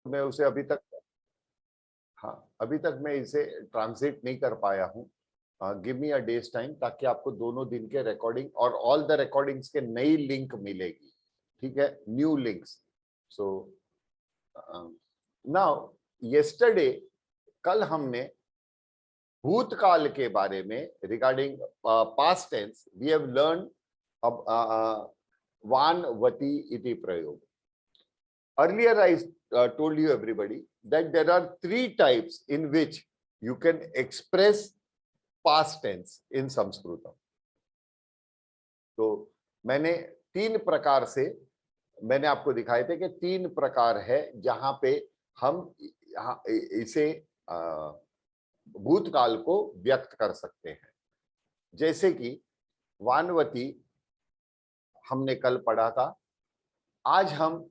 मैं उसे अभी तक, हाँ अभी तक मैं इसे ट्रांसलेट नहीं कर पाया हूँ। गिव मी अ डेज टाइम, ताकि आपको दोनों दिन के रिकॉर्डिंग और ऑल द रिकॉर्डिंग्स के नई लिंक मिलेगी, ठीक है, new links. So now yesterday, कल हमने भूतकाल के बारे में regarding past tense we have learn अब वानवती इति प्रयोग। Earlier I told you everybody that there are 3 types in which you can express past tense in Sanskritam. तो मैंने 3 प्रकार से मैंने आपको दिखाए थे कि 3 प्रकार है जहां पे हम इसे भूतकाल को व्यक्त कर सकते हैं। जैसे कि वानवती हमने कल पढ़ा था, आज हम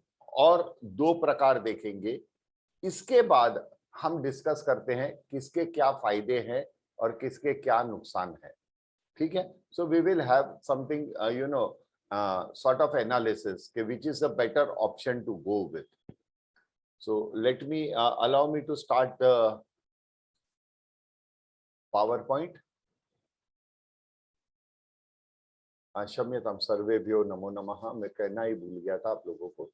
और 2 प्रकार देखेंगे। इसके बाद हम डिस्कस करते हैं किसके क्या फायदे हैं और किसके क्या नुकसान है, ठीक है। So we will have something you know sort of analysis के which is a better option to go with. So let me allow me to start the PowerPoint. क्षम्यतां सर्वेभ्यो नमो नमः, मैं कहना ही भूल गया था आप लोगों को।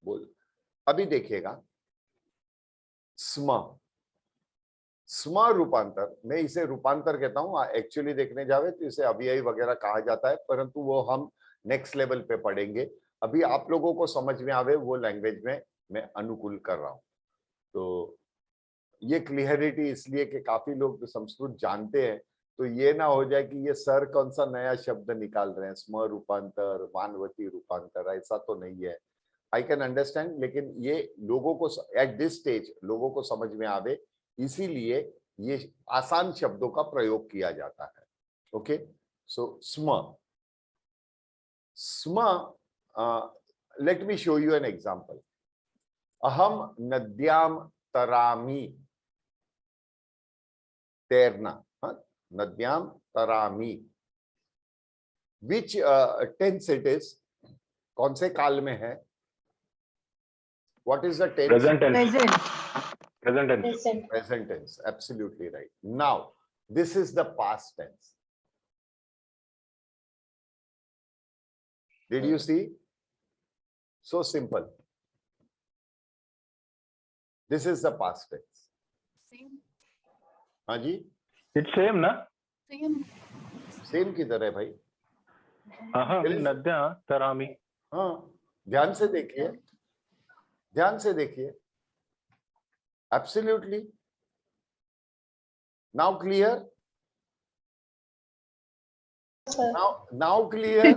बोल, अभी देखिएगा स्म, स्म रूपांतर, मैं इसे रूपांतर कहता हूं, एक्चुअली देखने जावे तो इसे अव्ययी वगैरह कहा जाता है, परंतु वो हम नेक्स्ट लेवल पे पढ़ेंगे। अभी आप लोगों को समझ में आवे वो लैंग्वेज में मैं अनुकूल कर रहा हूं। तो ये क्लियरिटी इसलिए कि काफी लोग संस्कृत जानते हैं, तो ये ना हो जाए कि ये सर कौन सा नया शब्द निकाल रहे हैं, स्म रूपांतर, वानवती रूपांतर, ऐसा तो नहीं है। आई कैन अंडरस्टैंड, लेकिन ये लोगों को एट दिस स्टेज लोगों को समझ में आवे, इसीलिए ये आसान शब्दों का प्रयोग किया जाता है। ओके, सो स्म, स्म, let me show you an example. अहम नद्याम तरामी, तैरना, नद्याम तरामी, विच टेंस इट इज, कौन से काल में है, what is the tense? Present tense. Present. Present tense. Present. Present tense, absolutely right. Now this is the past tense. Did you see? So simple. This is the past tense. Same. हाँ जी, it's same ना? Same. Same किधर है भाई? अहम नद्या तरामी। हाँ, ध्यान से देखिए, ध्यान से देखिए, absolutely. Now clear? Sir. Now clear?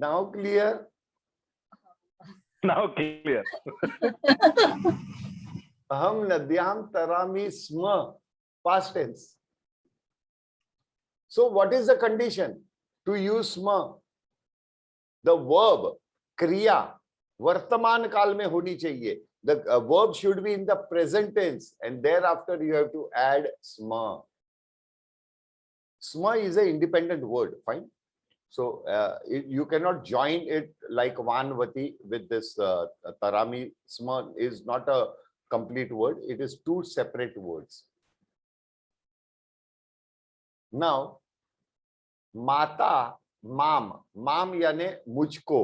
Now clear? Now clear. अहम नद्याम तरामी स्म, past tense. So what is the condition to use sma? The verb, kriya, वर्तमान काल में होनी चाहिए. The verb should be in the present tense, and thereafter you have to add sma. Sma is an independent word, fine. So you cannot join it like vanvati with this tarami. Sma is not a complete word, it is 2 separate words. Now माता माम, माम यानी मुझको,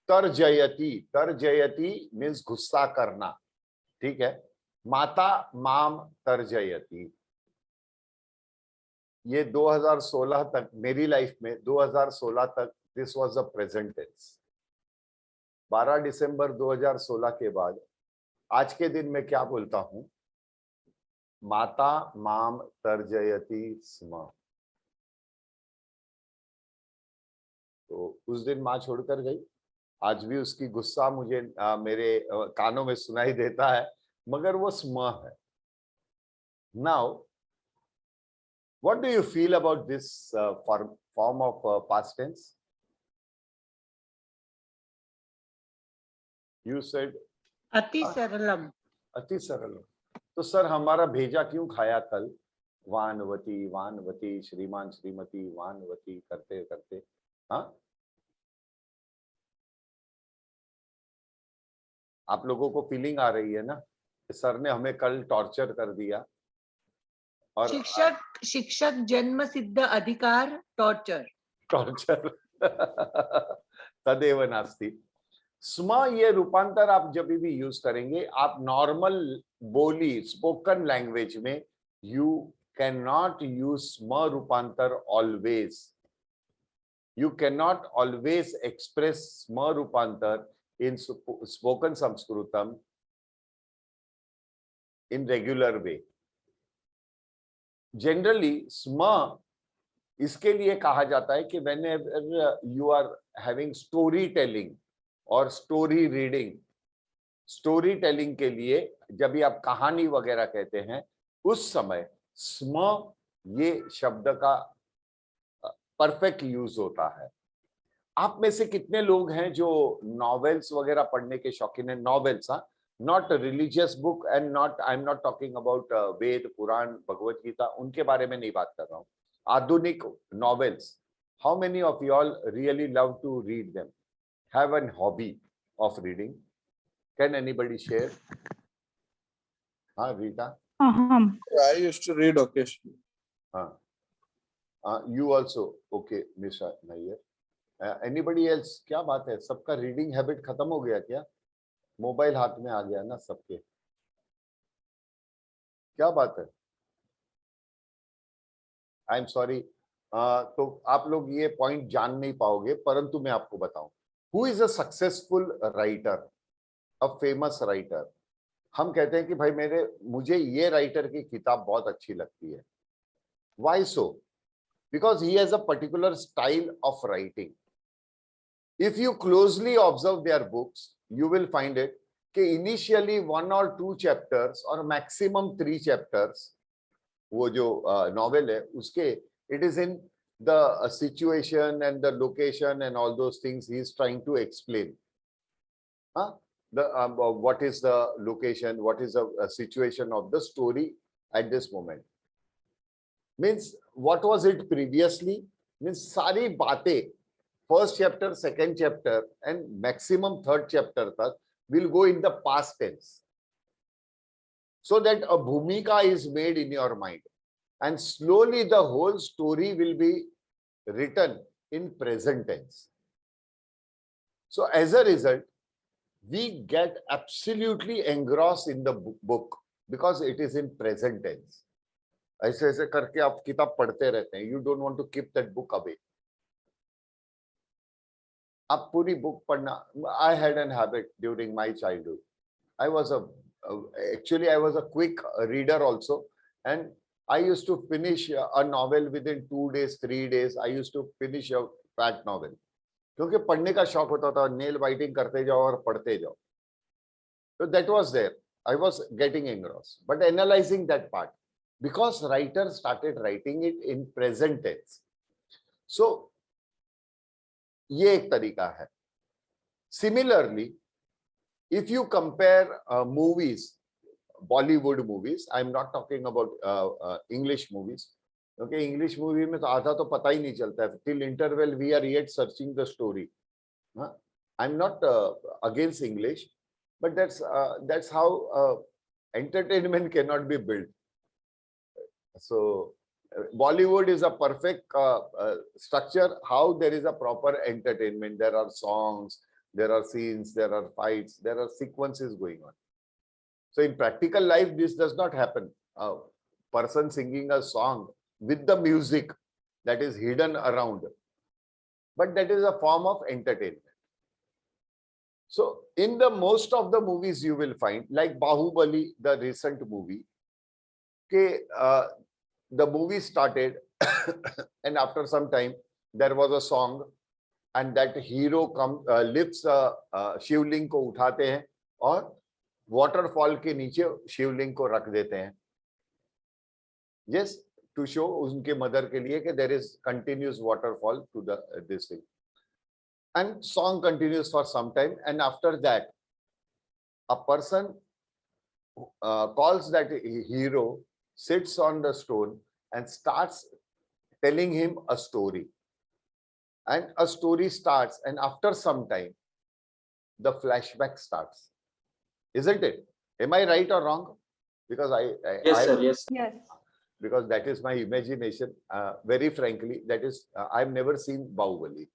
तर्जयती, तर्जयती means गुस्सा करना, ठीक है। माता माम तर्जयती, ये 2016 तक मेरी लाइफ में 2016 तक this was a present tense. 12 दिसंबर 2016 के बाद आज के दिन में क्या बोलता हूं? माता माम तर्जयती स्म। तो उस दिन माँ छोड़कर गई, आज भी उसकी गुस्सा मुझे मेरे कानों में सुनाई देता है, मगर वो स्म है। Now what do you feel about this form of past tense? You said अति सरलम। अति सरल। तो सर हमारा भेजा क्यों खाया कल? वानवती वानवती, श्रीमान श्रीमती, वानवती करते करते, हाँ आप लोगों को फीलिंग आ रही है ना, सर ने हमें कल टॉर्चर कर दिया। और शिक्षक जन्म सिद्ध अधिकार टॉर्चर। टॉर्चर तदेव नास्ति। स्म ये रूपांतर आप जब भी यूज करेंगे, आप नॉर्मल बोली स्पोकन लैंग्वेज में यू कैन नॉट यूज स्म रूपांतर always. You can not always express स्म रूपांतर in spoken Sanskritam in regular way. Generally, sma इसके लिए कहा जाता है कि whenever you are having storytelling और story reading, स्टोरी टेलिंग के लिए जब भी आप कहानी वगैरह कहते हैं, उस समय स्म ये शब्द का परफेक्ट यूज होता है। आप में से कितने लोग हैं जो नॉवेल्स वगैरह पढ़ने के शौकीन हैं? नॉवेल्स, हाँ, not religious book and not, I am not talking about Veda, Purana, Bhagavad Gita, उनके बारे में नहीं बात कर रहा हूँ। आधुनिक novels, how many of you all really love to read them, have an hobby of reading? Can anybody share? हाँ Rita? I used to read occasionally. हाँ, you also, okay, Miss Nair. Anybody else? क्या बात है, सबका reading habit खत्म हो गया क्या? मोबाइल हाथ में आ गया ना सबके, क्या बात है? I am sorry. तो आप लोग ये पॉइंट जान नहीं पाओगे, परंतु मैं आपको बताऊं, who is a successful writer, a famous writer. हम कहते हैं कि भाई मुझे ये राइटर की किताब बहुत अच्छी लगती है। Why so? Because he has a particular style of writing. If you closely observe their books, you will find it कि initially 1 or 2 chapters और maximum 3 chapters, वो जो novel है उसके, it is in the situation and the location and all those things he is trying to explain. What is the location, what is the situation of the story at this moment. Means what was it previously, means सारी बातें first chapter, second chapter and maximum third chapter tak will go in the past tense, so that a bhumika is made in your mind, and slowly the whole story will be written in present tense. So as a result, we get absolutely engrossed in the book because it is in present tense. ऐसे ऐसे करके आप किताब पढ़ते रहते हैं, you don't want to keep that book away. आप पूरी बुक पढ़ना, I had an habit during my childhood. I was actually I was a quick reader also, and I used to finish a novel within 2 days, 3 days. I used to finish a fat novel. क्योंकि पढ़ने का शौक होता था, nail biting करते जाओ और पढ़ते जाओ. So that was there. I was getting engrossed, but analyzing that part, because writers started writing it in present tense. So ये एक तरीका है. Similarly, if you compare movies, Bollywood movies, I am not talking about English movies. Okay, English movie में तो आधा तो पता ही नहीं चलता है. Till interval we are yet searching the story. I'm not against English, but that's how entertainment cannot be built. So Bollywood is a perfect structure, how there is a proper entertainment. There are songs, there are scenes, there are fights, there are sequences going on. So in practical life, this does not happen. A person singing a song with the music that is hidden around, but that is a form of entertainment. So in the most of the movies you will find, like Bahubali, the recent movie, the movie started and after some time there was a song, and that hero lifts शिवलिंग को उठाते हैं और waterfall के नीचे शिवलिंग को रख देते हैं. Yes, to show उनके मदर के लिए कि there is continuous waterfall to this thing. And song continues for some time, and after that a person calls that hero, sits on the stone and starts telling him a story. And a story starts, and after some time the flashback starts. isn't it? Am I right or wrong? Because Yes, sir. Yes. Yes. because that is my imagination. Very frankly, that is, I've never seen Bahubali.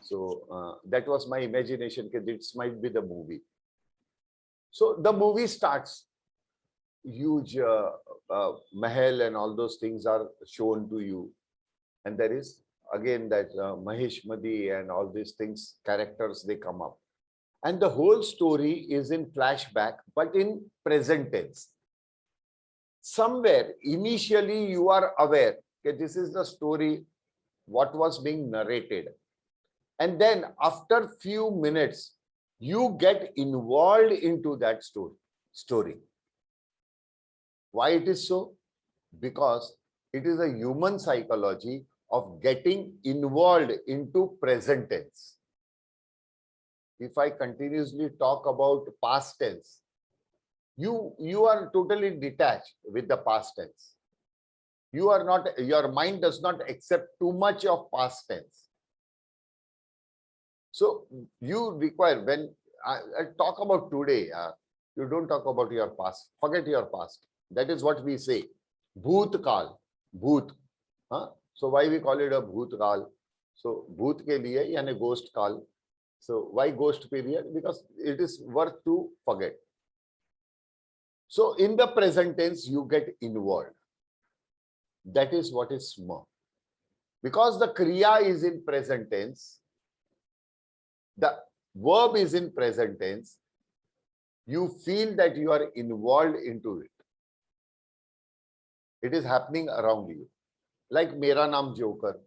So that was my imagination. This might be the movie. So the movie starts. Huge mahal and all those things are shown to you. And there is again that Mahesh Madhi and all these things, characters, they come up. And the whole story is in flashback, but in present tense. Somewhere initially you are aware that this is the story, what was being narrated. And then after few minutes, you get involved into that story. Why it is so? Because it is a human psychology of getting involved into present tense. If I continuously talk about past tense, you are totally detached with the past tense. You are not, your mind does not accept too much of past tense. So you require, when I talk about today, you don't talk about your past, forget your past. That is what we say. Bhutkal, bhoot. So why we call it a bhutkal? So bhoot ke liye yani ghost kal. So why ghost period? Because it is worth to forget. So in the present tense, you get involved. That is what is sma. Because the kriya is in present tense, the verb is in present tense, you feel that you are involved into it. It is happening around you. Like Mera Naam Joker.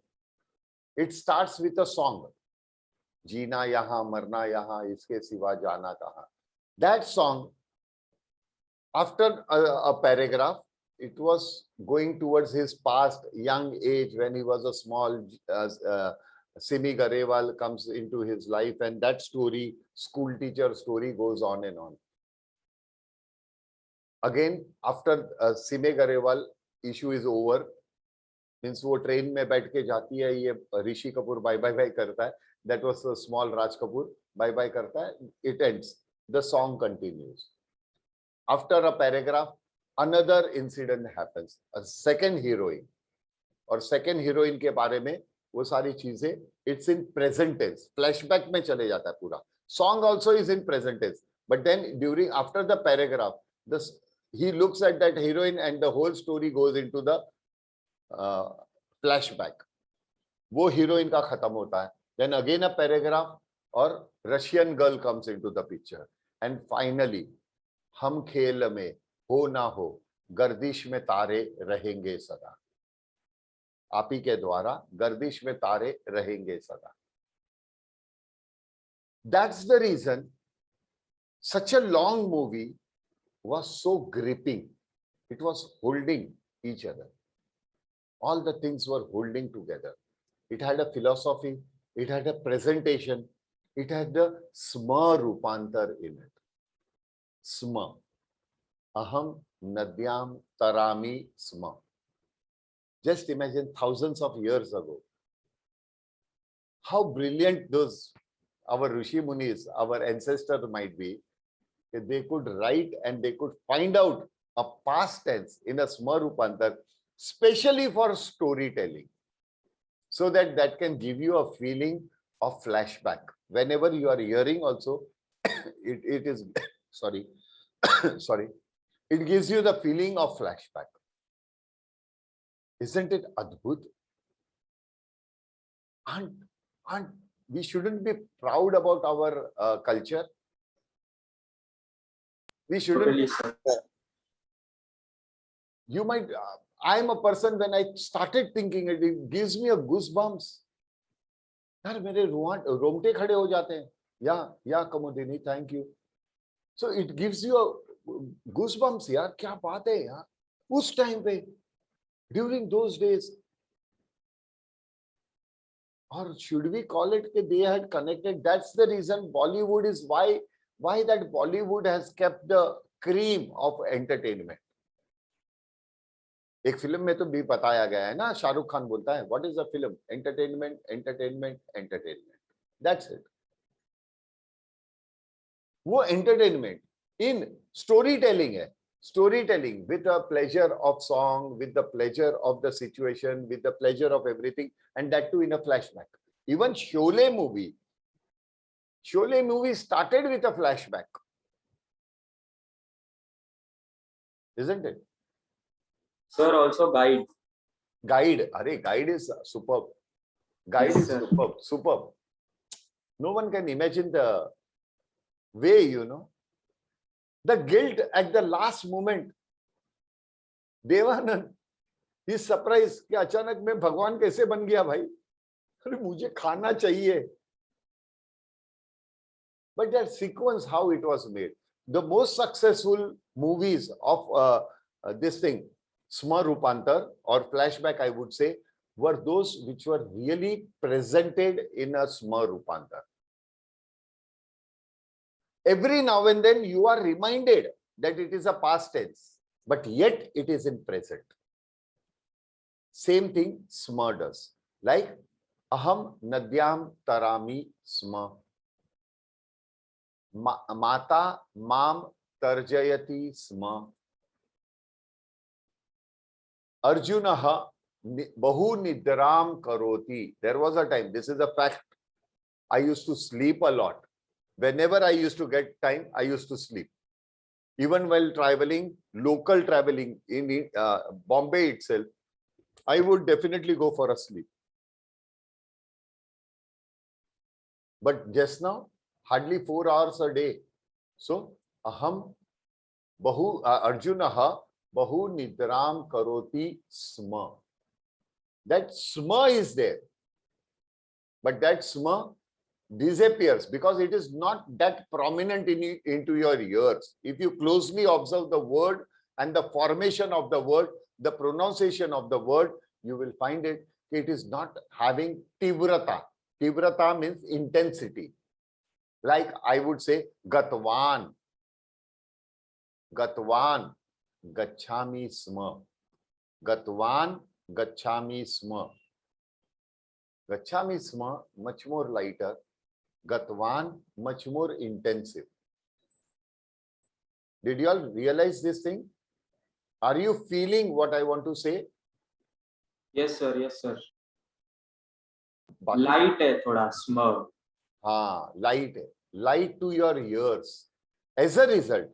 It starts with a song. Jeena yahan, marna yahan, iske siwa jana kahan. That song, after a paragraph, it was going towards his past young age when he was a small Simi Garewal comes into his life, and that story, school teacher story, goes on and on. Again, after Simi Garewal issue is over, means वो train में बैठ के जाती है, ये Rishi Kapoor bye bye करता है, that was a small Raj Kapoor, bye bye करता है, it ends, the song continues. After a paragraph, another incident happens, a second heroine, और second heroine के बारे में वो सारी चीजें, it's in present tense, flashback में चले जाता है पूरा. Song also is in present tense, but then during, after the paragraph, he looks at that heroine and the whole story goes into the flashback. वो heroine का खत्म होता है. Then again a paragraph और Russian girl comes into the picture. And finally, हम खेल में हो ना हो, गर्दिश में तारे रहेंगे सदा. आप ही के द्वारा गर्दिश में तारे रहेंगे सदा. That's the reason such a long movie was so gripping. It was holding each other. All the things were holding together. It had a philosophy, it had a presentation, it had the sma rupantar in it. Sma. Aham nadyam tarami sma. Just imagine thousands of years ago. How brilliant those, our Rishi Munis, our ancestors might be. They could write and they could find out a past tense in a sma rupantar, especially for storytelling, so that that can give you a feeling of flashback. Whenever you are hearing also, it is, sorry, sorry, it gives you the feeling of flashback. Isn't it adbhut? And we shouldn't be proud about our culture. We shouldn't. Totally, sir. You might, I am a person, when I started thinking it, it gives me a goosebumps. यार मेरे रोंगटे खड़े हो जाते हैं. या कमोदिनी, thank you. So it gives you a goosebumps. यार क्या बात है यार, उस टाइम पे, during those days. Or should we call it that they had connected? That's the reason Bollywood is why that Bollywood has kept the cream of entertainment. एक film में तो भी बताया गया है ना, शाहरुख खान बोलता है, what is the film? Entertainment, entertainment, entertainment. That's it. वो entertainment, in storytelling hai, storytelling with the pleasure of song, with the pleasure of the situation, with the pleasure of everything, and that too in a flashback. Even Sholay movie started with a flashback, isn't it? Sir, also guide. Guide, Guide is superb. Guide Yes, is sir. superb. No one can imagine the way, the guilt at the last moment. Devanand, he's surprised कि अचानक मैं भगवान कैसे बन गया भाई? अरे मुझे खाना चाहिए. But that sequence, how it was made. The most successful movies of this thing, Sma Rupantar or flashback, I would say, were those which were really presented in a Sma Rupantar. Every now and then you are reminded that it is a past tense, but yet it is in present. Same thing Sma does. Like Aham Nadyam Tarami Sma. Mata Mam Tarjayati Sma. Arjunaha Bahu Nidram Karoti. There was a time, this is a fact, I used to sleep a lot. Whenever I used to get time, I used to sleep. Even while traveling, local traveling in Bombay itself, I would definitely go for a sleep. But just now, hardly 4 hours a day. So, Aham Bahu Arjunaha Bahu Nidram Karoti Sma. That Sma is there. But that Sma disappears because it is not that prominent into your ears. If you closely observe the word and the formation of the word, the pronunciation of the word, you will find it is not having tivrata. Tivrata means intensity. Like I would say Gatvan, Gatvan, Gachami Sma. Gatvan, Gachami Sma. Gachami Sma, much more lighter. Gatvan, much more intensive. Did you all realize this thing? Are you feeling what I want to say? Yes, sir. Yes, sir. बाकी- Light है थोड़ा smug. हाँ, light to your ears. As a result,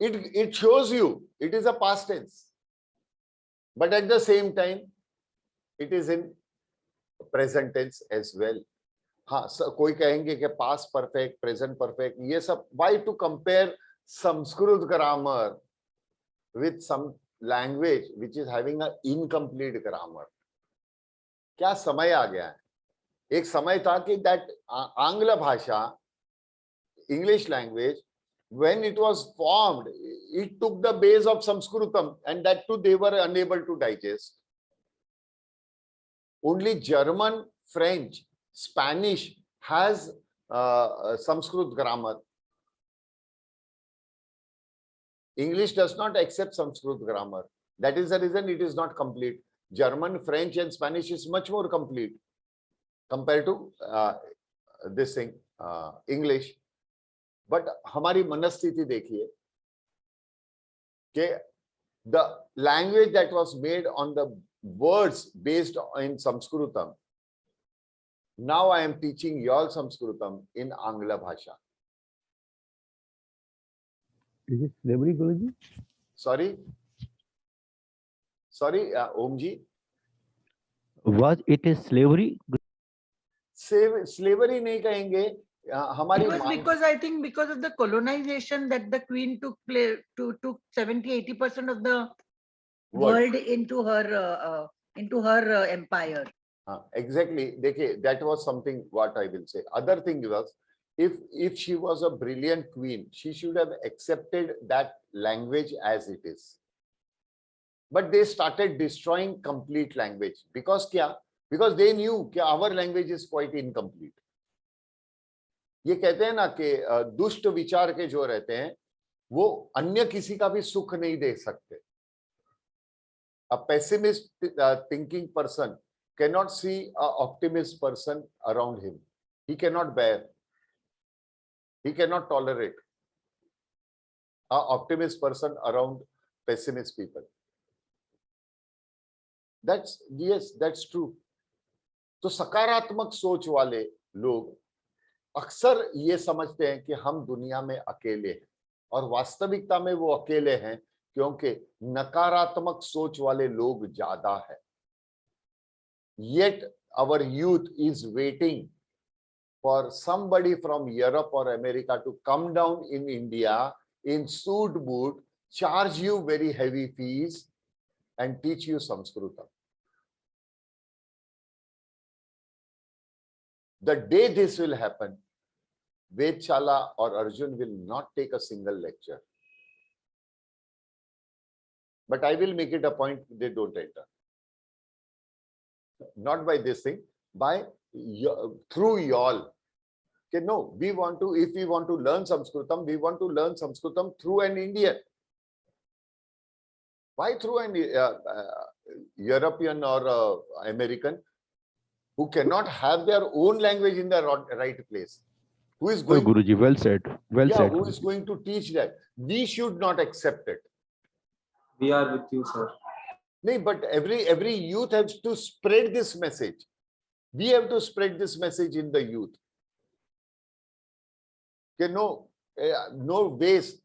it shows you it is a past tense, but at the same time, it is in present tense as well. हाँ, कोई कहेंगे कि past perfect, present perfect, ये सब. Why to compare Sanskrit grammar with some language which is having an incomplete grammar? क्या समय आ गया है? एक समय था कि that आंग्ल भाषा, English language, when it was formed, it took the base of Sanskritam, and that too they were unable to digest. Only German, French, Spanish has Sanskrit grammar. English does not accept Sanskrit grammar. That is the reason it is not complete. German, French, and Spanish is much more complete compared to this thing, English. But हमारी मनस्थिति देखिए कि the language that was made on the words based in Sanskritam, now I am teaching you all Sanskritam in Angla Bhasha. Is it slavery, Guruji? Sorry, Omji. Was it a slavery? Slavery नहीं कहेंगे. हमारी because I think because of the colonization that the queen took 70-80% of the world into her empire. Exactly. देखिए, that was something what I will say. Other thing was, if she was a brilliant queen, she should have accepted that language as it is. But they started destroying complete language because क्या? Because they knew कि our language is quite incomplete. ये कहते हैं ना कि दुष्ट विचार के जो रहते हैं वो अन्य किसी का भी सुख नहीं देख सकते. A pessimist thinking person cannot see an optimist person around him. He cannot bear. He cannot tolerate. optimist person around pessimist people. That's true. तो सकारात्मक सोच वाले लोग अक्सर ये समझते हैं कि हम दुनिया में अकेले हैं, और वास्तविकता में वो अकेले हैं क्योंकि नकारात्मक सोच वाले लोग ज्यादा है. Yet our youth is waiting for somebody from Europe or America to come down in India in suit boot, charge you very heavy fees and teach you Sanskritam. The day this will happen, Vedchala or Arjun will not take a single lecture. But I will make it a point they don't enter. Not by this thing, by through y'all. Okay, no, we want to, if we want to learn Sanskritam, we want to learn Sanskritam through an Indian. Why through an European or American who cannot have their own language in the right place? Who is Well, going? Guruji, well said. Well Yeah, said. who is going to teach that? We should not accept it. We are with you, sir. No, but every youth has to spread this message. We have to spread this message in the youth. Okay, no waste.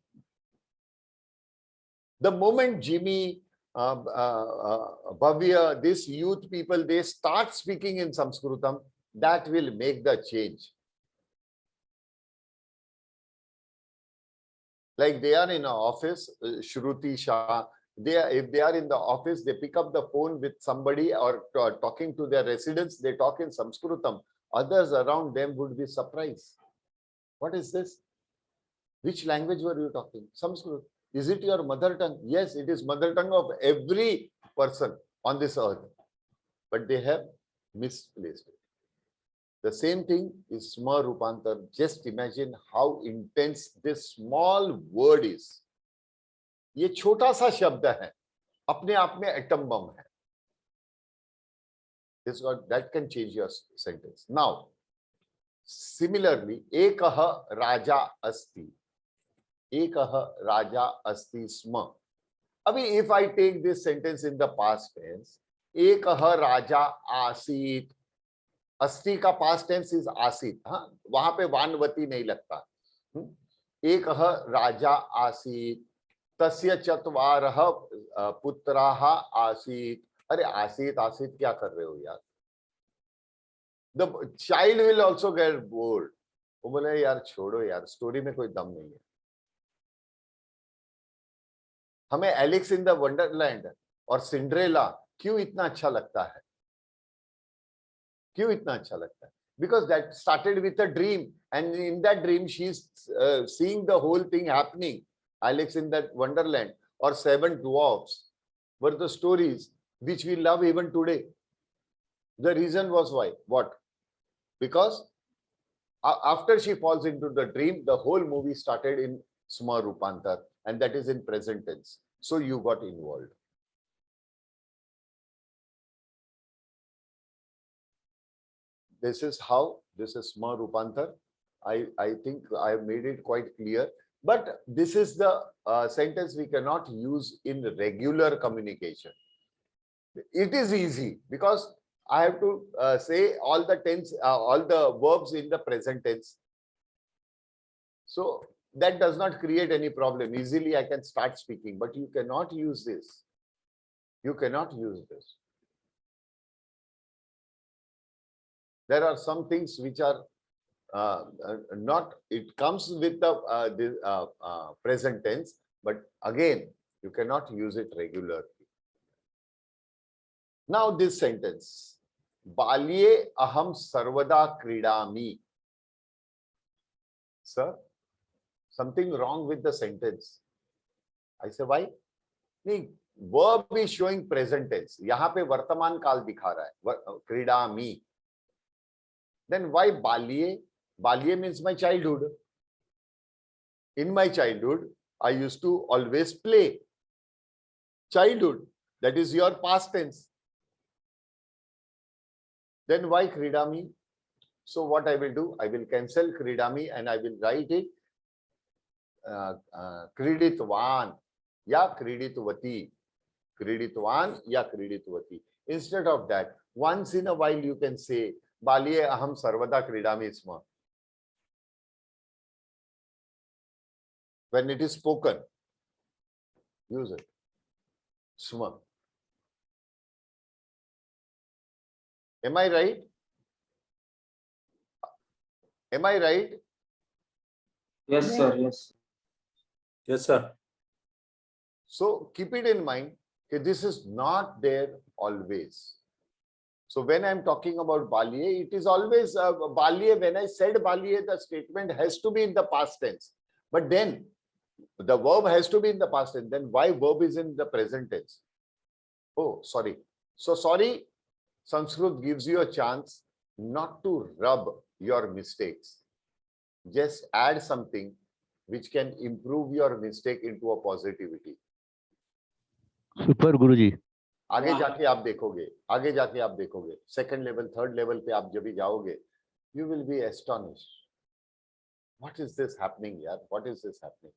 The moment Jimmy, Bhavya, this youth people, they start speaking in Sanskritam, that will make the change. Like they are in an office, Shruti Shah, if they are in the office, they pick up the phone with somebody or talking to their residents, they talk in Sanskritam. Others around them would be surprised. What is this? Which language were you talking? Sanskrit. Is it your mother tongue? Yes, it is mother tongue of every person on this earth. But they have misplaced it. The same thing is Sma Rupantar. Just imagine how intense this small word is. ये छोटा सा शब्द है, अपने आप में atom bomb है. That can change your sentence. Now, similarly, ekah raja asti. Ekah raja asti sma. Abhi, if I take this sentence in the past tense, ekah raja asit. Asti ka past tense is asit. हाँ, वहां पे वानवती नहीं लगता. एकह राजा आसीत. तस्य चत्वारः पुत्राः आसीत. अरे आसीत आसीत क्या कर रहे हो यार? The child will also get bored. वो बोले यार छोड़ो यार, स्टोरी में कोई दम नहीं है. हमें एलेक्स इन द वंडरलैंड और सिंड्रेला क्यों इतना अच्छा लगता है? क्यों इतना अच्छा लगता है? Because that started with a dream, and in that dream she is seeing the whole thing happening. Alex in that Wonderland or Seven Dwarfs were the stories which we love even today. The reason was why? What? Because after she falls into the dream, the whole movie started in Sma Rupantar, and that is in present tense. So you got involved. This is how this is Sma Rupantar. I think I have made it quite clear. But this is the sentence we cannot use in regular communication. It is easy because I have to say all the tense, all the verbs in the present tense. So that does not create any problem. Easily I can start speaking, but you cannot use this. You cannot use this. There are some things which are not, it comes with the present tense, but again, you cannot use it regularly. Now this sentence, Balye aham sarvada kridami. Sir, something wrong with the sentence. I say, why? नहीं, verb is showing present tense. यहाँ पे वर्तमान काल दिखा रहा है, kridami. Then why Balye? Balye means my childhood. In my childhood, I used to always play. Childhood, that is your past tense. Then why Kridami? So what I will do, I will cancel Kridami and I will write it क्रीडितवान या क्रीडितवती, क्रीडितवान या क्रीडितवती. Instead of that, once in a while you can say बाल्ये अहम सर्वदा क्रीडामि स्म. When it is spoken, use it. Sma. Am I right? Am I right? Yes, sir. Yes. Yes, sir. So keep it in mind that this is not there always. So when I'm talking about balye, it is always balye. When I said balye, the statement has to be in the past tense. But then the verb has to be in the past tense. Then why verb is in the present tense? Oh, sorry. So sorry, Sanskrit gives you a chance not to rub your mistakes. Just add something which can improve your mistake into a positivity. Super Guruji. आगे जाके आप देखोगे, आगे जाके आप देखोगे, second level, third level पे आप जब भी जाओगे, you will be astonished. What is this happening यार? What is this happening?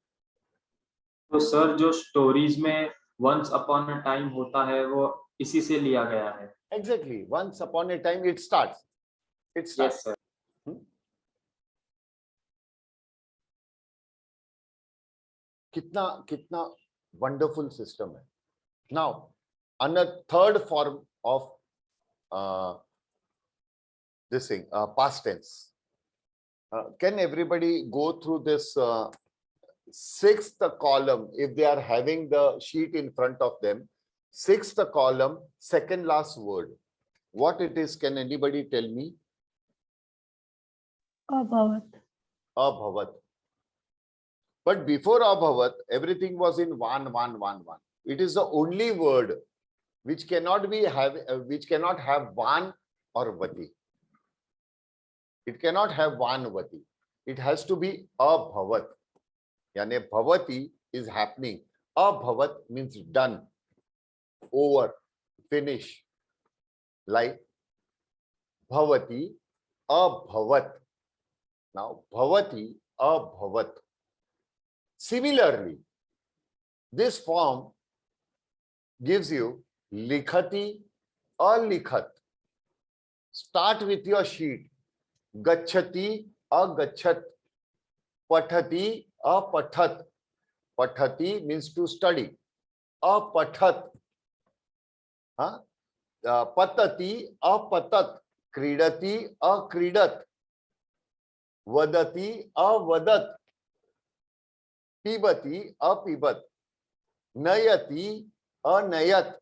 तो सर जो स्टोरीज में once upon a time होता है वो इसी से लिया गया है. Exactly. Once upon a time it starts. It starts. Yes, sir. कितना कितना wonderful system है. Now, another third form of this thing, past tense. Can everybody go through this sixth column if they are having the sheet in front of them? Sixth column, second last word. What it is, can anybody tell me? Abhavat. Abhavat. But before Abhavat, everything was in one. It is the only word which cannot be which cannot have van or vati. It cannot have van vati. It has to be abhavat. Yani bhavati is happening. Abhavat means done, over, finish. Like bhavati, abhavat. Now bhavati, abhavat. Similarly, this form gives you likhati, alikhat. Start with your sheet. Gachati, agachat. Pathati, apathat. Pathati means to study. Apathat. Huh? Patati, apatat. Kridati, akridat. Vadati, avadat. Pibati, apibat. Nayati, anayat.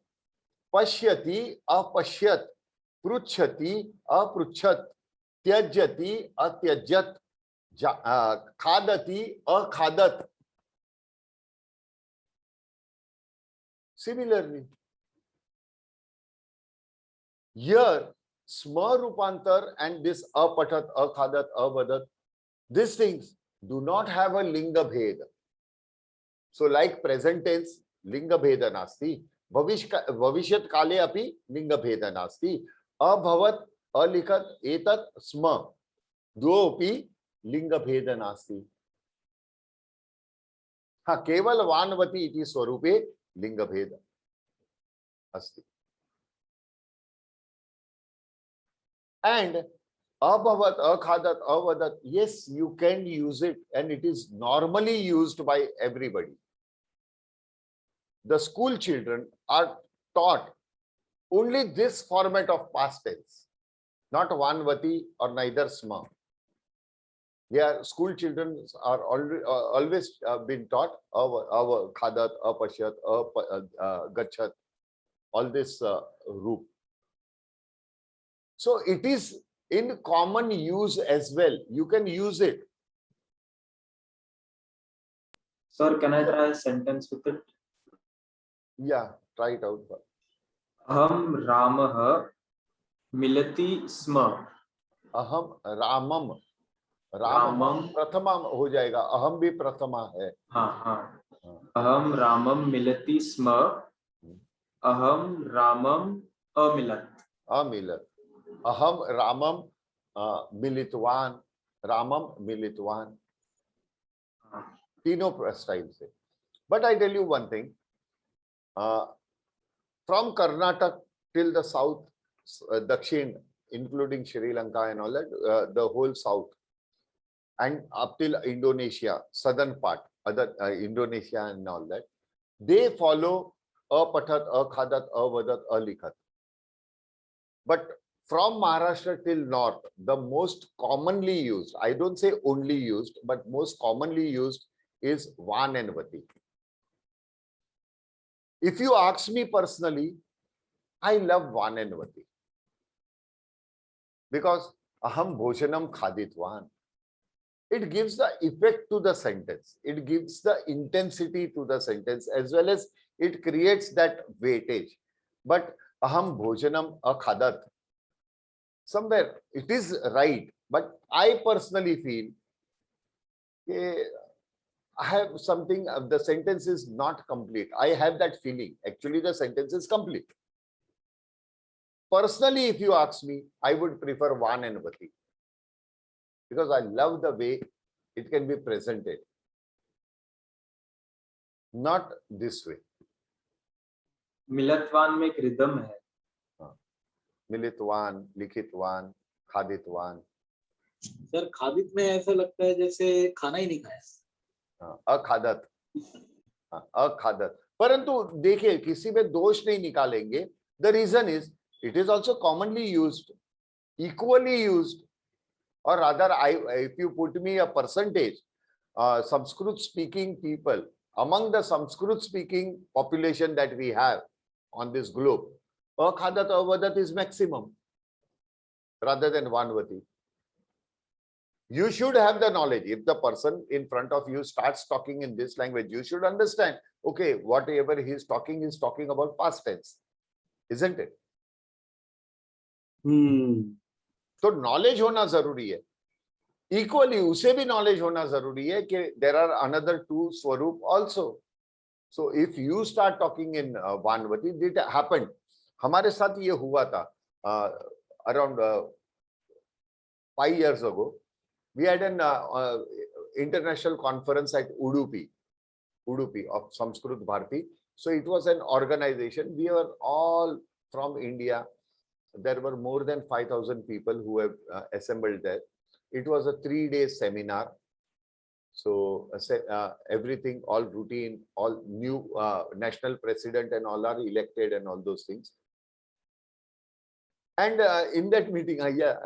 Pashyati, apashyat. Pruchhati, apruchat. Tyajati, atyajat. Khadati, akhadat. Similarly, here Sma Rupantar and this apathat, akhadat, avadat, these things do not have a linga bhed. So like present tense, linga bheda nasti. Bhavishyat kale api linga bheda nasti. Abhavat, alikhat, etat, sma. Dvopi linga bheda nasti. Ha, keval vanvati iti swarupe linga bheda asti. And abhavat, akhadat, avadat, yes, you can use it and it is normally used by everybody. The school children are taught only this format of past tense, not vanvati or neither sma. Their school children are always been taught khadat, apashyat, gachat, all this roop. So it is in common use as well. You can use it. Sir, can I try a sentence with it? Yeah, try it out. Aham Ramah milati sma. Aham Ramam. Ramam प्रथमा हो जाएगा. अहम भी प्रथमा है. हाँ. Aham Ramam milati sma. Aham Ramam amilat. अमिलत. अहम रामम मिलितवान. रामम मिलितवान. तीनों style से. But I tell you one thing, from Karnataka till the south, Dakshin, including Sri Lanka and all that, the whole south, and up till Indonesia, southern part, other Indonesia and all that, they follow apathat, akhadat, avadat, alikhat. But from Maharashtra till north, the most commonly used, I don't say only used, but most commonly used is Van and Vati. If you ask me personally, I love Van and Vati because aham bhojanam khaditvan. It gives the effect to the sentence. It gives the intensity to the sentence as well as it creates that weightage. But aham bhojanam akhadat, somewhere it is right, but I personally feel I have something, the sentence is not complete. I have that feeling. Actually, the sentence is complete. Personally, if you ask me, I would prefer Van and Vati because I love the way it can be presented. Not this way. मिलतवान में एक rhythm है. मिलितवान, लिखितवान, खादितवान. Sir खादित में ऐसा लगता है जैसे खाना ही नहीं खाया. अखादत, अखादत. परंतु देखिए किसी में दोष नहीं निकालेंगे. The reason is it is also commonly used, equally used, or rather, if you put me a percentage, Sanskrit speaking people, among the Sanskrit speaking population that we have on this globe, akhadat, avadat is maximum rather than Vanvati. You should have the knowledge. If the person in front of you starts talking in this language, you should understand, okay, whatever he is talking about past tense, isn't it? So knowledge होना जरूरी है. Equally, उसे भी knowledge होना जरूरी है कि there are another two swarup also. So if you start talking in Vanvati, it happened. हमारे साथ ये हुआ था around 5 years ago. We had an international conference at Udupi of Sanskrit Bharati. So it was an organization. We were all from India. There were more than 5,000 people who have assembled there. It was a 3-day seminar. So everything, all routine, all new national president and all are elected and all those things. And in that meeting,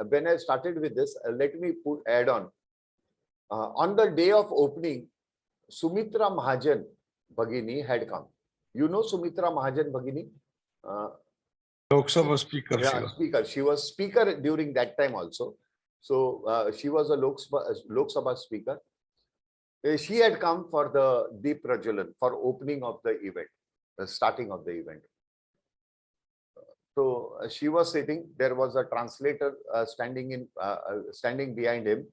when I started with this, let me add on. On the day of opening, Sumitra Mahajan Bhagini had come. You know Sumitra Mahajan Bhagini? Lok Sabha speaker. Yeah, speaker. She was speaker during that time also. So she was a Lok Sabha speaker. She had come for the Deep Prajalan, for opening of the event, the starting of the event. So she was sitting. There was a translator standing behind him,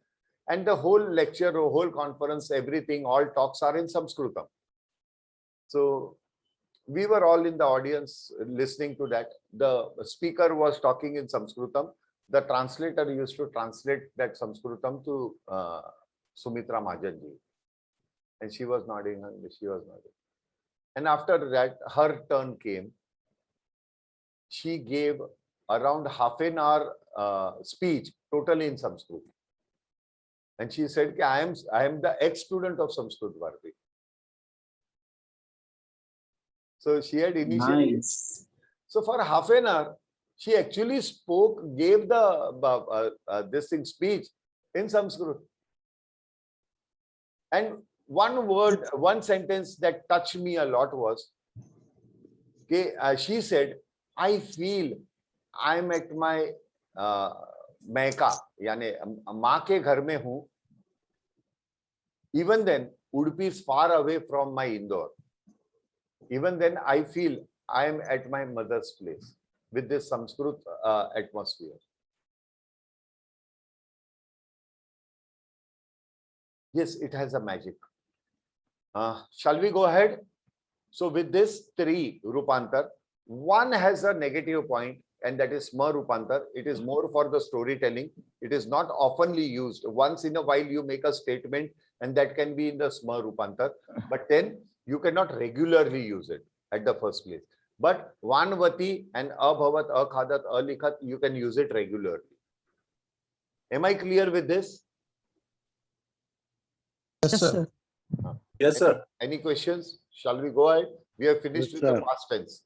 and the whole lecture, the whole conference, everything, all talks are in Sanskritam. So we were all in the audience listening to that. The speaker was talking in Sanskritam. The translator used to translate that Sanskritam to Sumitra Mahajanji, and she was nodding, and she was nodding. And after that, her turn came. She gave around half an hour speech totally in Sanskrit, and she said, I am the ex-student of Sanskrit Bharati. So she had initially. Nice. So for half an hour, she actually gave the this thing speech in Sanskrit. And one word, one sentence that touched me a lot was, she said, I feel I'm at my Maika, यानी माँ के घर में हूँ. Even then, Udupi is far away from my Indore. Even then, I feel I am at my mother's place with this Sanskrit atmosphere. Yes, it has a magic. Shall we go ahead? So with this 3 Rupantar, one has a negative point, and that is Sma Rupantar. It is more for the storytelling. It is not oftenly used. Once in a while, you make a statement and that can be in the Sma Rupantar, but then you cannot regularly use it at the first place. But Vanvati and Abhavat, Akhadat, Alikhat, you can use it regularly. Am I clear with this? Yes, sir. Yes, sir. Any questions? Shall we go ahead? We have finished Yes, with the sir. past tense.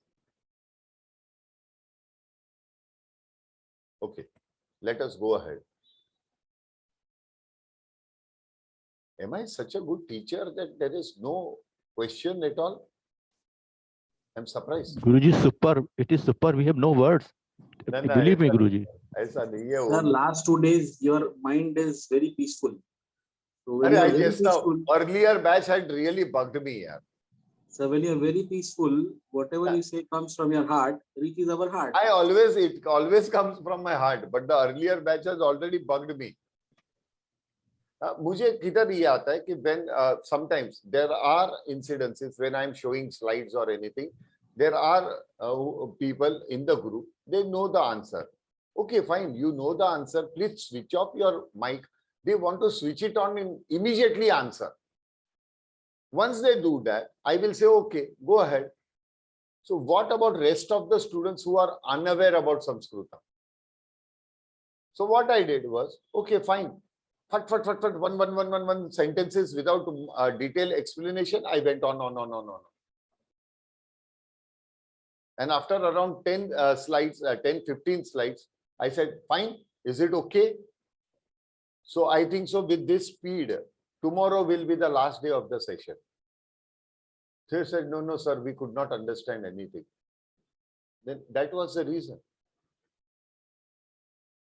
Okay, let us go ahead. Am I such a good teacher that there is no question at all? I'm surprised. Guruji, super. It is super. We have no words. No, no, Believe me, ऐसा- Guruji. ऐसा नहीं है Sir, वो। last 2 days your mind is very peaceful. So when अरे, you I are very guess the peaceful, earlier batch had really bugged me, yaar. so when you are very peaceful, whatever you say comes from your heart, reaches our heart. It always comes from my heart, but the earlier batch has already bugged me. मुझे किधर ये आता है कि when sometimes there are incidences when I'm showing slides or anything, there are people in the group, they know the answer. Okay, fine, you know the answer, please switch off your mic. They want to switch it on and immediately answer. Once they do that, I will say, okay, go ahead. So what about rest of the students who are unaware about Sanskritam? So what I did was, okay, fine. Fat, one sentences without detailed explanation. I went on. And after around 10 slides, 10, 15 slides, I said, fine, is it okay? So I think so with this speed, tomorrow will be the last day of the session. They said, no, sir, we could not understand anything. Then that was the reason.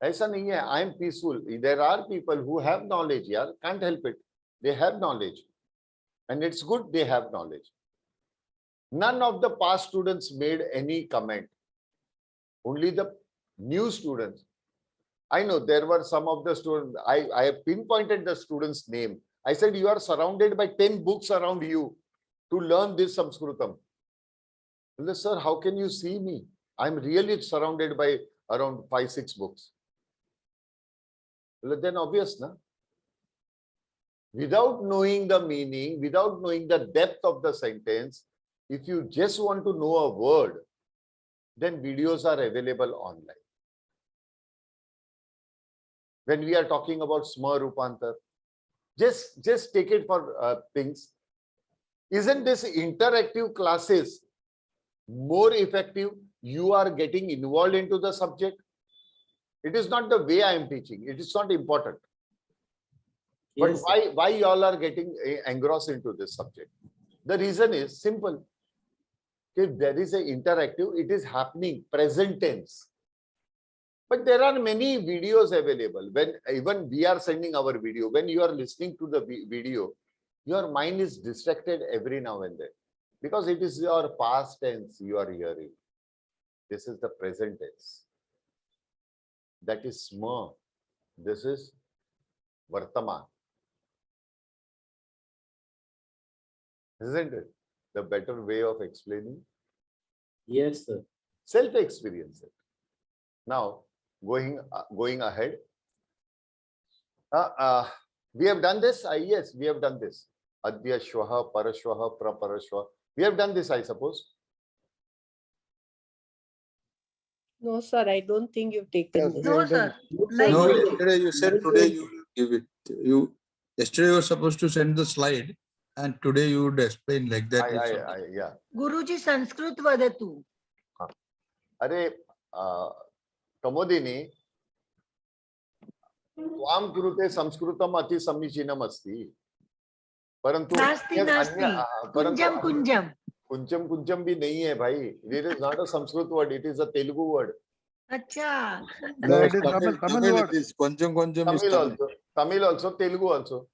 ऐसा नहीं है, I am peaceful. There are people who have knowledge, yaar, can't help it. They have knowledge. And it's good they have knowledge. None of the past students made any comment. Only the new students. I know there were some of the students, I have pinpointed the student's name. I said, you are surrounded by 10 books around you to learn this Sanskritam. Well, sir, how can you see me? I'm really surrounded by around 5-6 books. Well, then obvious, na? Without knowing the meaning, without knowing the depth of the sentence, if you just want to know a word, then videos are available online. When we are talking about Sma Rupantar, just take it for things. Isn't this interactive classes more effective? You are getting involved into the subject. It is not the way I am teaching. It is not important. But Yes, sir. why y'all are getting engrossed into this subject? The reason is simple. If there is an interactive, it is happening present tense. But there are many videos available. When even we are sending our video, when you are listening to the video, your mind is distracted every now and then because it is your past tense you are hearing. This is the present tense. That is Sma. This is Vartaman. Isn't it the better way of explaining? Yes, sir. Self-experience it. Now, going ahead. We have done this. Yes, we have done this. Adya Shwaha, Parashwaha, Praparashwa. We have done this, I suppose. No, sir, I don't think you've taken this. No, sir. Like No, today. yesterday you said today you will give it. Yesterday you were supposed to send the slide and today you would explain like that. Yeah. Guruji Sanskrit vadatu. अरे कमोदिनी त्वां कृते संस्कृतम अति समीचीनम अस्ति परंतु नास्ति नास्ति कुंजम कुंजम कुंचम कुंचम भी नहीं है भाई. It is not a Sanskrit word, it is a Telugu word. अच्छा No, it is Tamil word. It is konjam is Tamil. Tamil also, Telugu also.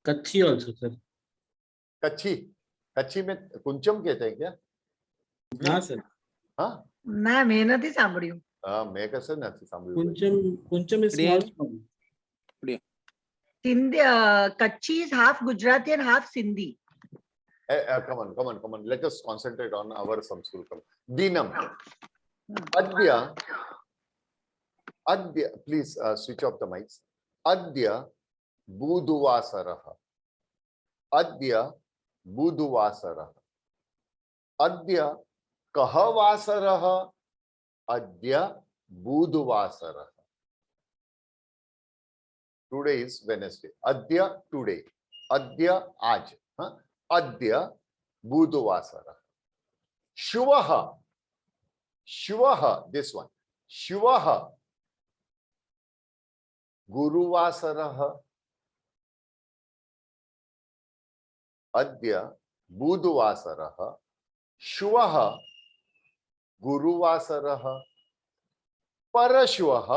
Kachi also, sir. कच्छी में कुंचम कहते हैं क्या? हाँ सर. हाँ मैं मेहनती सांभळ्યું. मैं कैसे नहीं सांभळ्યું? Kuncham is small form. Sindhi, Kutchi is half Gujarati and half Sindhi. Come on. Let us concentrate on our Sanskritam. Dinam. Adya. Please switch off the mics. Adya बुधवासरः, अद्य बुधवासरः, अद्य कः वासरः, अद्य बुधवासरः। टुडे इज वेडनेसडे, अद्य today, अद्य आज, अद्य बुधवासरः। श्वः, श्वः दिस वन, श्वः गुरुवासरः, अद्य बुधवासरः, श्वः गुरुवासरः, परश्वः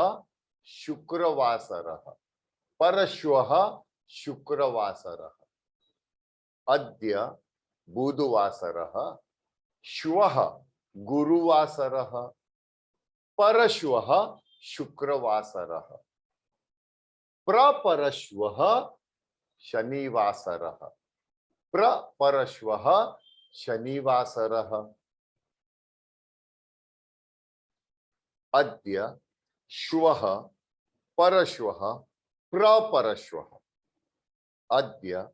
शुक्रवासरः, परश्वः शुक्रवासरः, अद्य बुधवासरः, श्वः गुरुवासरः, परश्वः शुक्रवासरः, प्रपरश्वः शनिवासरः, प्रपरश्वः शनिवासरः, अद्य श्वः परश्वः प्रपरश्वः, अद्य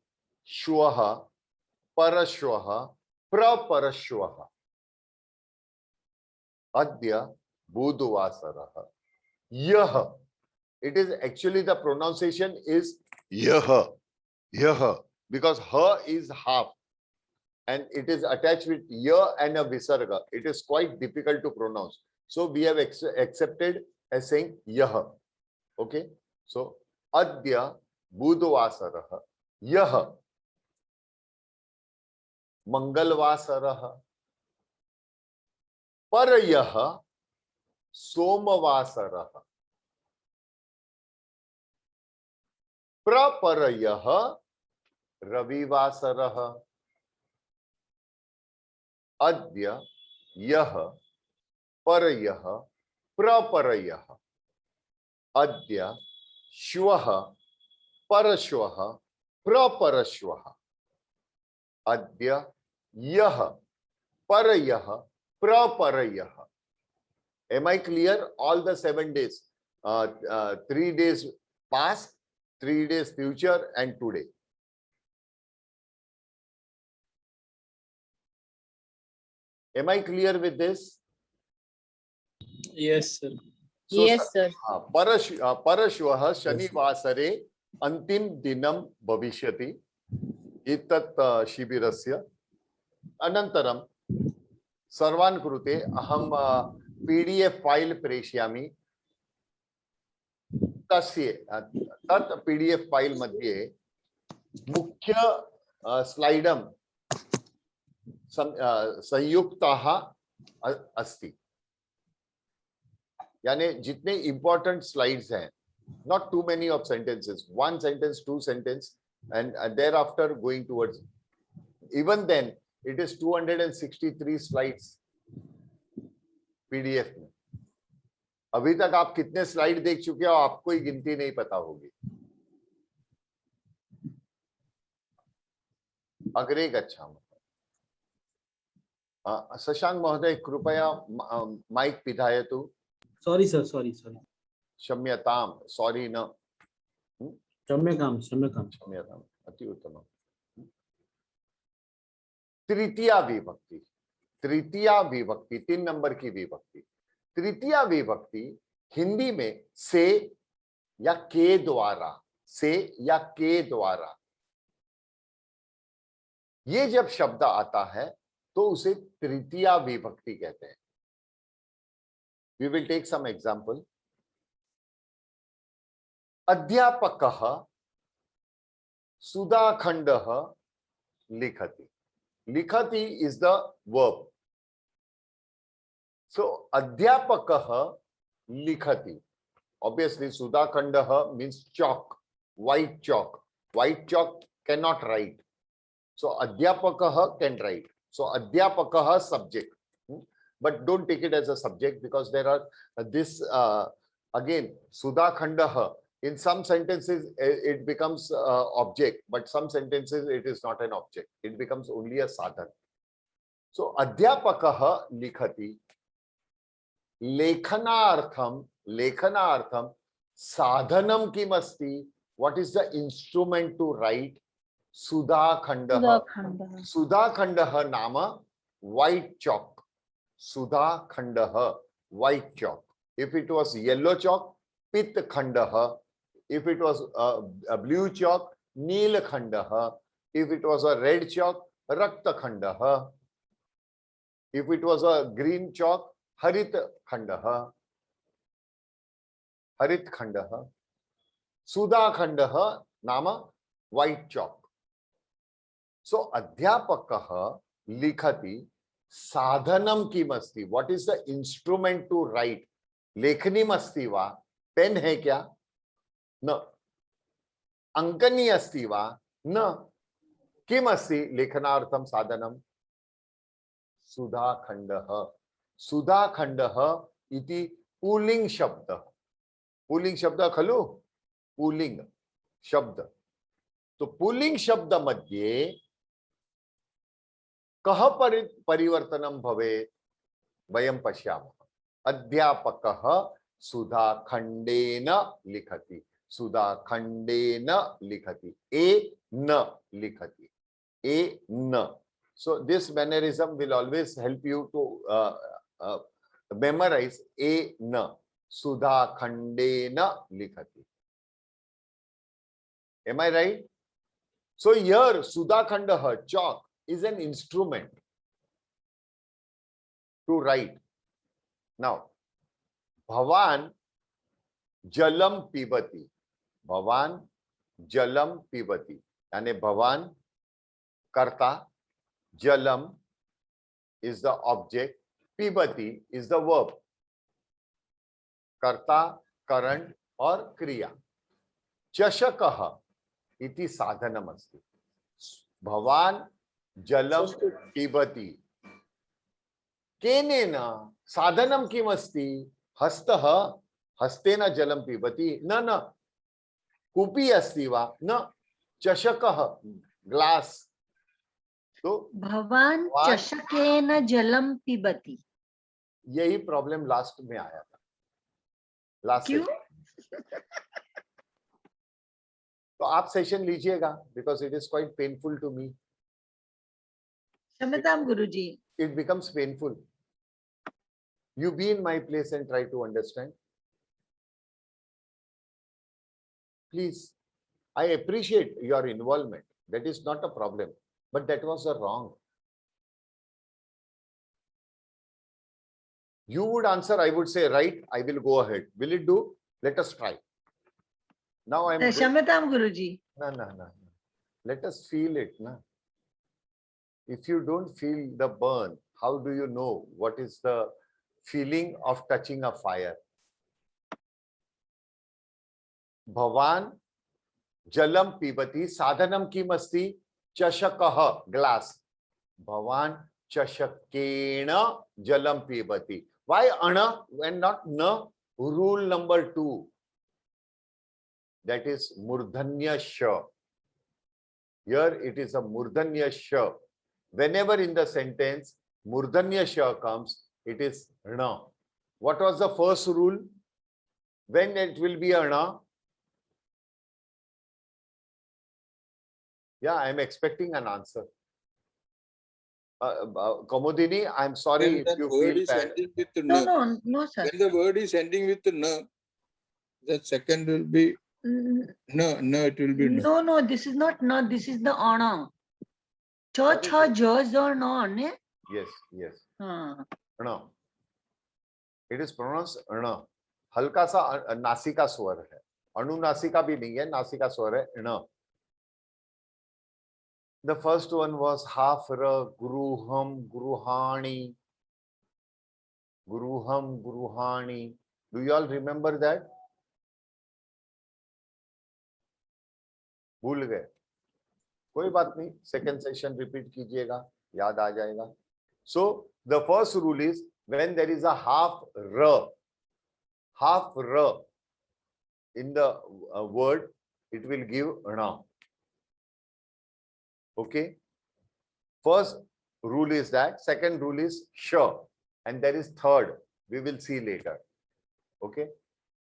श्वः परश्वः प्रपरश्वः, अद्य बुधवासरः। यः, it is actually the pronunciation is yah, yah, because ha is half and it is attached with ya and a visarga. It is quite difficult to pronounce, so we have accepted as saying yah. Okay, so adya budhvasarah, yah mangalvasarah, parayah somavasarah, प्रपरयः रविवासरः, अद्य यः परयः प्रपरयः, अद्य श्वः परश्वः प्रपरश्वः, अद्य यः परयः प्रपरयः. Am I clear? All the 7 days, 3 days past, 3 days future and today. Am I clear with this? Yes, sir. So, Yes, sir. परश्वः शनिवासरे अंतिम दिनं भविष्यति एतत् शिबिरस्य। अनन्तरं सर्वान् कृते अहं PDF फाइल प्रेषयामि। तस्य तत् PDF फाइल मध्ये मुख्य स्लाइडं संयुक्तः अस्ति, यानी जितने important slides हैं, not too many of sentences, 1 sentence, 2 sentence, and thereafter going towards. Even then, it is 263 slides PDF में. अभी तक आप कितने स्लाइड देख चुके हो आपको ही गिनती नहीं पता होगी. अग्रे गच्छामः. शशांक महोदय कृपया माइक पिधायतु. Sorry, sir. Sorry. क्षम्यतां, सॉरी न, क्षम्यतां. क्षम्यतां, अति उत्तमम्. तृतीया विभक्ति, तृतीया विभक्ति 3 नंबर की विभक्ति. तृतीया विभक्ति हिंदी में से या के द्वारा, से या के द्वारा, ये जब शब्द आता है तो उसे तृतीया विभक्ति कहते हैं. We will take some example. अध्यापकः सुधाखण्डः लिखति. लिखति is the verb. So अध्यापकः लिखति. Obviously सुधाखण्डः means chalk, white chalk. White chalk cannot write. So अध्यापकः can write. So अध्यापकः subject. But don't take it as a subject because there are this again Sudakhandaha. In some sentences it becomes object, but some sentences it is not an object. It becomes only a sadhan. So adhyapakaha likhati. Lekhanartham sadhanam kim asti What is the instrument to write? Sudha Khandah. Sudakhandah. Sudha Khandah nama white chalk. Sudha Khandah, white chalk. If it was yellow chalk, Pit Khandah. If it was a blue chalk, Neel Khandah. If it was a red chalk, Rakta Khandah. If it was a green chalk, Harit Khandah. Harit Khandah. Sudha Khandah nama white chalk. So Adhyapakah likhati sadhanam kim asti. What is the instrument to write? Lekhani asti va? Pen hai kya? No. Ankani asti va? No. Kim asti lekhanartham sadhanam? Sudha Khandah. Sudha Khandah iti puling shabda. Puling shabda khalu? Pulling शब्द. तो pulling शब्द मध्ये कः परिवर्तनं भवेत् वयं पश्यामः. अध्यापकः सुधाखण्डेन लिखति. सुधाखण्डेन लिखति. ए न लिखति. ए न. So this mannerism will always help you to memorize ए न. सुधाखण्डेन लिखति. Am I right? So here Sudha Khandah, chalk, is an instrument to write. Now, Bhavan Jalam Pibati. Bhavan Jalam Pibati. Yani Bhavan Karta, Jalam is the object, Pibati is the verb. Karta, current or Kriya. Chashakah इति साधनम अस्ति. भवान जलम पिबति. केनेन साधनम किम अस्ति? हस्तः हस्तेन जलम पिबति. न कूपी अस्ति वा? न. चषकः ग्लास. तो भवान चषकेन जलम पिबति. यही प्रॉब्लम लास्ट में आया था. लास्ट क्यों? तो आप सेशन लीजिएगा, because it is quite painful to me. क्षम्यतां गुरुजी. It becomes painful. You be in my place and try to understand. Please, I appreciate your involvement. That is not a problem, but that was a wrong. You would answer, I would say, right, I will go ahead. Will it do? Let us try. Now I am. क्षम्यतां गुरुजी. No. Let us feel it. Na? If you don't feel the burn, how do you know what is the feeling of touching a fire? Bhavan Jalam Pibati. Sadhanam kim asti? Chashakah, glass. Bhavan Chashakena Jalam Pibati. Why ana and not na? Rule number 2. That is Murdhanya Sha. Here it is a Murdhanya Sha. Whenever in the sentence Murdhanya Sha comes, it is Na. What was the first rule? When it will be a Na? Yeah, I am expecting an answer. Kamodini, I am sorry When if you the word feel is bad. ending with No, sir. When the word is ending with na, the second will be no, it will be no. No, this is not no, this is the ana. Cha cha jaz or no, ne? Yes. हाँ. Na. It is pronounced na. हल्का सा नासिका स्वर है. अनुनासिका भी नहीं है, नासिका स्वर है ना. The first one was half ra, guruham, guruhani. Guruham, guruhani. Do you all remember that? भूल गए. कोई बात नहीं, second session repeat कीजिएगा, याद आ जाएगा. So the first rule is when there is a half ra in the word, it will give na. Okay. First rule is that. Second rule is sha, and there is third. We will see later. Okay.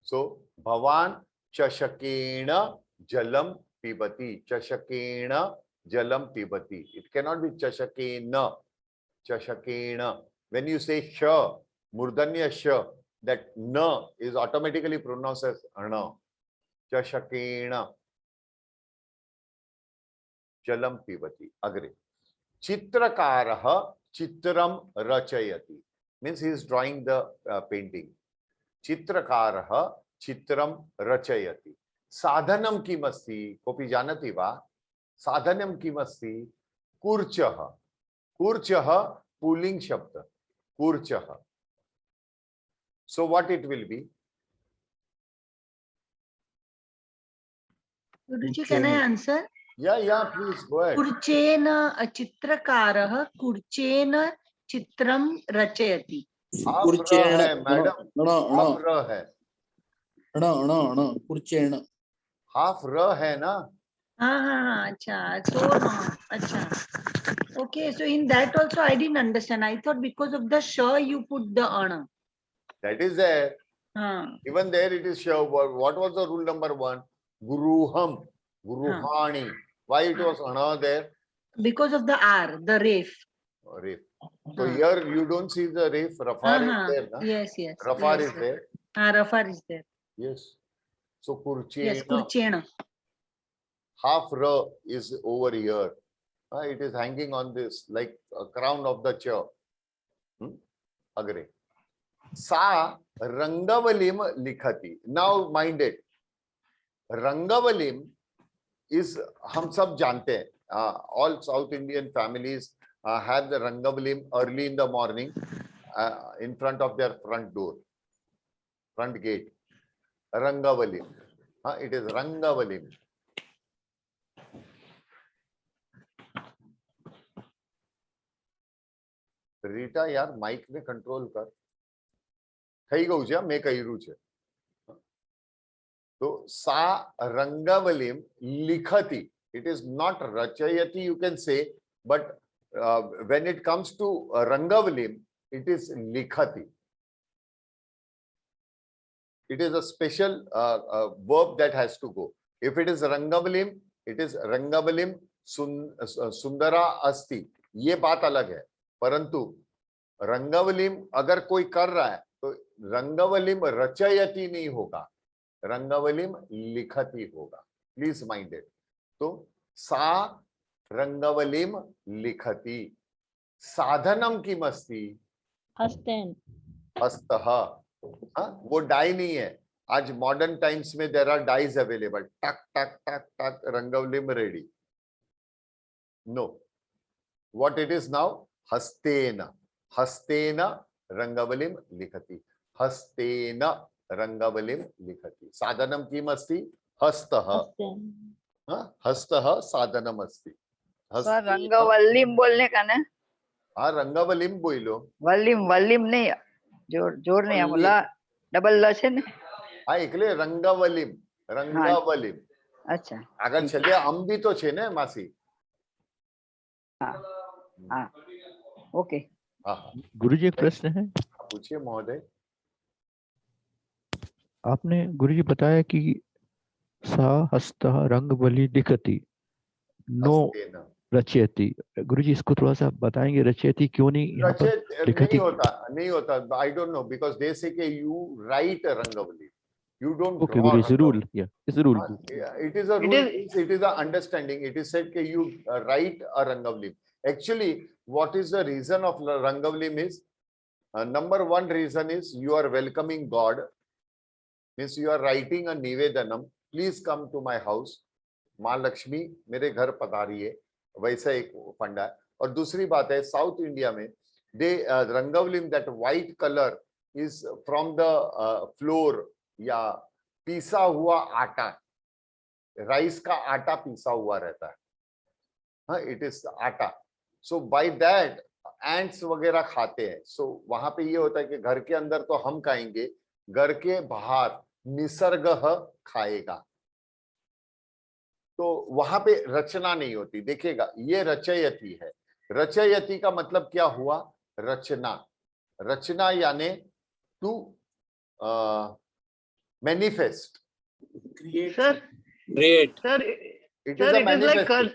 So Bhavan Chashakena jalam pibati. Chashakena jalam pibati. It cannot be chashakena. Chashakena. When you say sh, murdanya sh, that na is automatically pronounced as ana. Chashakena jalam pibati. Agre. Chitrakaraha chitram rachayati. Means he is drawing the painting. Chitrakaraha chitram rachayati. Sadhanam kimasti. Kopi janati va? Sadhanam kimasti. Kurchaha. Kurchaha pulling shabda. Kurchaha. So what it will be? Guruji, can I answer? Yeah, please go ahead. Kurchena chitrakarah kurchena chitram rachayati. Half ra hai, madam. Half ra hai. Kurchena. Half ra hai na. हाँ, अच्छा, so no, अच्छा. Okay, so in that also I didn't understand. I thought because of the sh you put the ana. That is there. हाँ, Even there it is sure. What was the rule number 1? Guruham. Guruhani. Why it was ana there? because of the R, the ref. Ref. So हाँ. here you don't see the ref. Rafar is there. Na? Yes. Rafar yes, is there. Rafar is there. Yes. So kurchena. Yes, kurchena. Half ra is over here. It is hanging on this like a crown of the chair. Agree. Sa Rangavalim likhati. Now mind it. Rangavalim is hum sab jante hain. All South Indian families have the Rangavalim early in the morning in front of their front door, front gate. Rangavalim. It is Rangavalim. Rita યાર Mike ને control કર થઈ ગયું છે મેં કર્યું છે તો સા રંગાવલીમ લિખતી it is not rachayati you can say but when it comes to rangavalim it is likhati. It is a special verb that has to go. If it is rangavalim it is rangavalim sundara asti. ये बात अलग है. परंतु रंगवलिम अगर कोई कर रहा है तो रंगवलिम रचयति नहीं होगा, रंगवलिम लिखति होगा. Please mind it. तो सा रंगवलिम लिखति. साधनम किमस्ति? हस्तेन. हस्तः. वो डाई नहीं है. आज मॉडर्न टाइम्स में देयर आर डाइज अवेलेबल. टक टक टक टक रंगवलिम ready. No. What it is now? Hastena. Hastena Rangavalim likhati. Hastena Rangavalim likhati. Sadhanam kim asti? Hastaha. Hastaha sadhanam asti. Sir रंगवल्लीम बोलने का ना? हाँ रंगवलिम बोलो. वल्लीम वल्लीम नहीं, जोर नहीं बोला, डबल ल છે ને? हाँ એકલે રંગવલિમ. રંગવલિમ. अच्छा. આગળ છેલ્લે અમ બી તો છે ને માસી? हाँ. ओके. गुरुजी एक प्रश्न है. पूछिए महोदय. आपने गुरुजी बताया कि सा हस्तः रंगवली लिखति, नो रचयति. गुरुजी इसको थोड़ा सा बताएंगे, रचयति क्यों नहीं यहाँ पर लिखति? नहीं होता. I don't know because they say कि you write रंगवली. You don't. Okay, Guru, it's a rule. Yeah, it's a rule. It is a rule. It is an understanding. It is said that you write a rangavalim. Actually, what is the reason of rangavalim is number one reason is you are welcoming God. Means you are writing a nivedanam. Please come to my house. माँ लक्ष्मी मेरे घर पधारिए. वैसा एक फंडा है. और दूसरी बात है साउथ इंडिया में दे रंगवलिम that white color is from the floor या पीसा हुआ आटा. राइस का आटा पीसा हुआ रहता है. हाँ इट इज आटा. सो बाय दैट एंट्स वगैरह खाते हैं. सो वहां पे ये होता है कि घर के अंदर तो हम खाएंगे, घर के बाहर निसर्ग खाएगा. तो वहां पे रचना नहीं होती. देखिएगा ये रचयति है. रचयति का मतलब क्या हुआ? रचना. रचना यानी to manifest. Sir Great. Sir, It sir, is a it is like manifestation.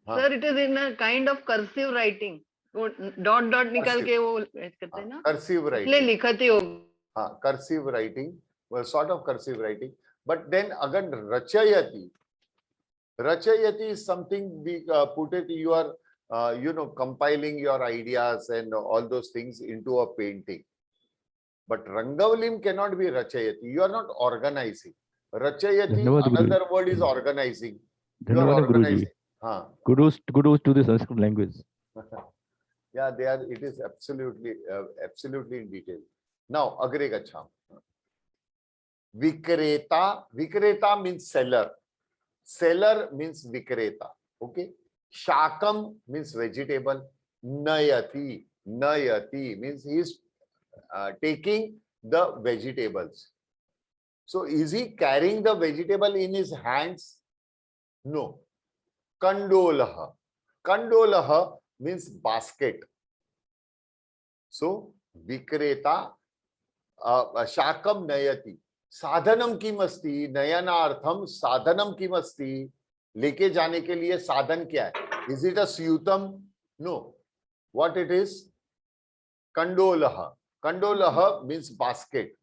हाँ. sir, it is in a kind of cursive writing. वो डॉट डॉट निकाल Cursive. के वो करते हैं ना, Cursive इसलिए writing. लिखत ही होगा. हाँ, cursive writing, well, sort of cursive writing. But then अगर रचयति, rachayati is something we put it, you are compiling your ideas and all those things into a painting. But Rangavalim cannot be rachayati. You are not organizing. Rachayati, धन्यवाद गुरुजी. another word is organizing. You are धन्यवाद गुरुजी. organizing. हाँ. Kudos to the Sanskrit language. Yeah, they are. It is absolutely in detail. Now, agre gachham. Vikreta. Vikreta means seller. Seller means vikreta. Okay. Shakam means vegetable. Nayati. Nayati means he is taking the vegetables. So is he carrying the vegetable in his hands? No. Kandolaha. Kandolaha means basket. So vikreta shakam nayati. साधनम की मस्ती, नयनार्थम साधनम की मस्ती, लेके जाने के लिए साधन क्या है? Is it a स्यूतम? No. What it is? Kandolaha. Kandolaha means basket.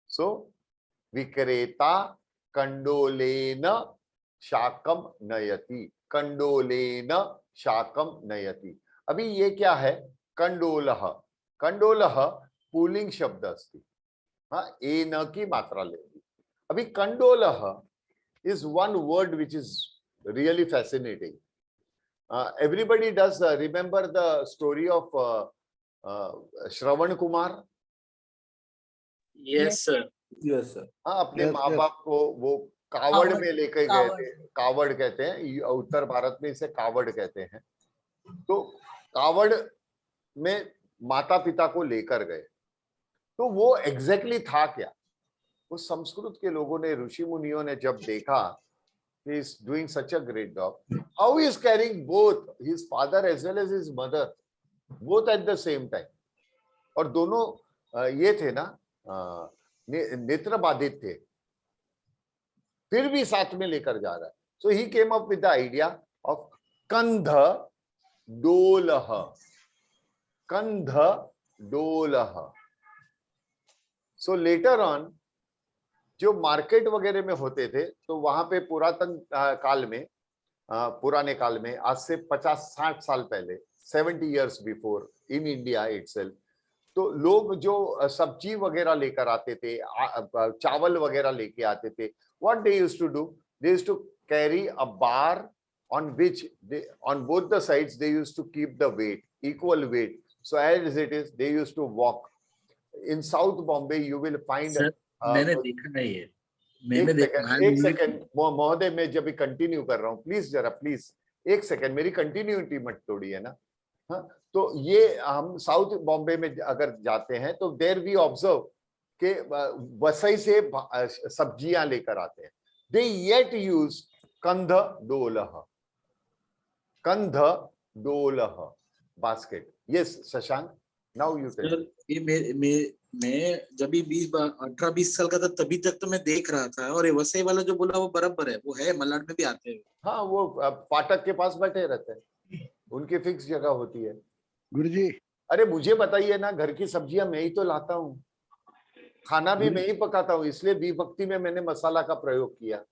So vikreta kandolena shakam nayati. Kandolena shakam nayati. अभी ये क्या है? कंडोलह. कंडोलह पुल्लिंग शब्द अस्ति. हाँ, ए न की मात्रा लेगी. अभी कंडोलह is one word which is really fascinating. Everybody does remember the story of Shravan Kumar? Yes, sir. Yes, sir. हाँ, अपने Yes, माँ yes. बाप को वो कावड़ कावड़, में लेकर गए कावड़. थे. कावड़ कहते हैं, उत्तर भारत में इसे कावड़ कहते हैं. तो कावड़ में माता पिता को लेकर गए. तो वो एग्जैक्टली था क्या? वो संस्कृत के लोगों ने, ऋषि मुनियों ने जब देखा he is doing such a great job, how he is carrying both his father as well as his mother, both at the same time. और दोनों ये थे ना, नेत्र बाधित थे, फिर भी साथ में लेकर जा रहा है. So he came up with the idea of kandha dolah. Kandha dolah. So later on, जो मार्केट वगैरह में होते थे, तो वहां पे पुरातन काल में, पुराने काल में, आज से 50-60 साल पहले, 70 years before in India itself, तो लोग जो सब्जी वगैरह लेकर आते थे, चावल वगैरह लेके आते थे, what they used to do, they used to carry a bar on which they, on both the sides they used to keep the weight, equal weight. So as it is, they used to walk. In South Bombay, you will find. Sir, मैंने देखा है ये. मैंने देखा. एक second महोदय, मैं जब कंटिन्यू कर रहा हूँ, प्लीज जरा प्लीज एक सेकंड, मेरी कंटिन्यूटी मत तोड़िए ना. हाँ, तो ये हम साउथ बॉम्बे में अगर जाते हैं तो देयर वी ऑब्जर्व के वसई से सब्जियां लेकर आते हैं. दे येट यूज कंध डोलह. कंध डोलह basket. Yes Shashank, now you tell. Sir, ये मैं जब भी 18-20 साल का था तभी तक तो मैं देख रहा था, और ये वसई वाला जो बोला वो बराबर है, वो है मलाड में भी आते हैं. हाँ, वो फाटक के पास बैठे रहते हैं, उनकी फिक्स जगह होती है. गुरुजी, अरे मुझे बताइए ना, घर की सब्जियां मैं ही तो लाता हूँ, खाना भी मैं ही पकाता हूँ, इसलिए विभक्ति में मैंने मसाला का प्रयोग किया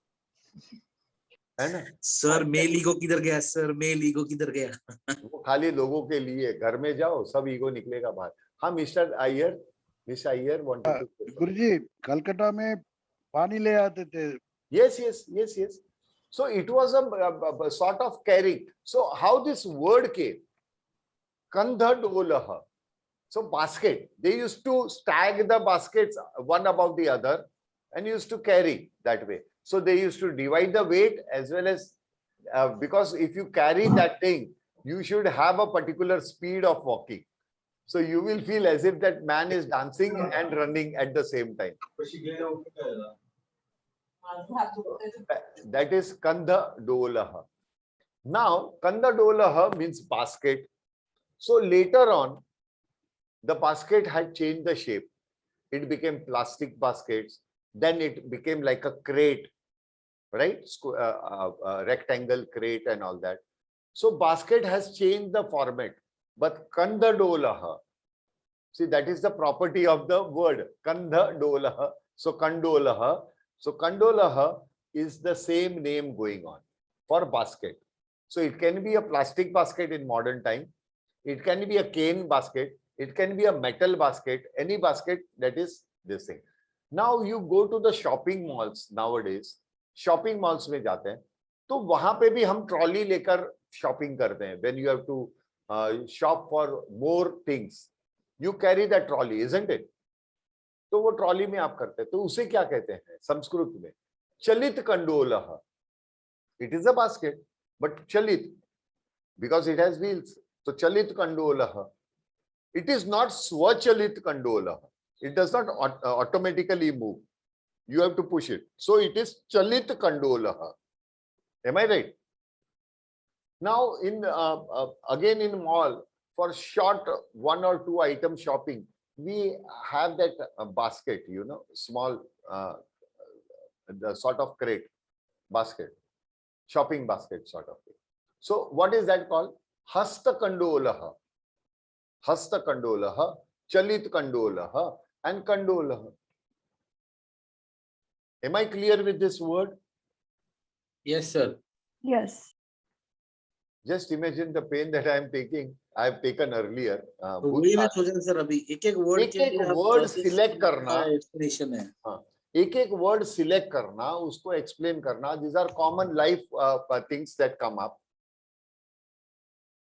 है ना. सर मेल ईगो किधर गया? सर मेल ईगो किधर गया? वो खाली लोगों के लिए, घर में जाओ सब ईगो निकलेगा बाहर. हाँ Mister Iyer, Miss Iyer wanted to. Guruji, Calcutta में पानी ले आते थे. Yes, yes, yes, yes. So it was a sort of carrying. So how this word came? Kandha dolah. So basket. They used to stack the baskets one above the other and used to carry that way. So they used to divide the weight as well as because if you carry that thing, you should have a particular speed of walking. So you will feel as if that man is dancing and running at the same time. That is Kandha Dolaha. Now, Kandha Dolaha means basket. So later on, the basket had changed the shape. It became plastic baskets. Then it became like a crate. right? Rectangle, crate and all that. So basket has changed the format, but kandadolaha, see, that is the property of the word kandadolaha. So kandolaha, so kandolaha is the same name going on for basket. So it can be a plastic basket in modern time, it can be a cane basket, it can be a metal basket, any basket that is this thing. Now you go to the shopping malls nowadays, shopping malls में जाते हैं तो वहां पे भी हम trolley लेकर shopping करते हैं. When you have to shop for more things, you carry that trolley, isn't it? तो वो ट्रॉली में आप करते हैं, तो उसे क्या कहते हैं संस्कृत में? चलित कंडोलः. It is a basket, but chalit, because it has wheels. So chalit kandolah. It is not swachalit kandolah. It does not automatically move. You have to push it. So it is chalit kandolah. Am I right? Now in again in mall for short 1 or 2 item shopping, we have that basket, you know, small the sort of crate basket. Shopping basket sort of thing. So what is that called? Hasta kandolaha. Hasta kandolaha, chalit kandolaha, and kandolaha. Am I clear with this word? Yes, sir. Yes. Just imagine the pain that I am taking. I have taken earlier. तो वही मैं सोच रहा sir, अभी एक word select करना, explanation है. एक word select करना, उसको explain करना. These are common life things that come up.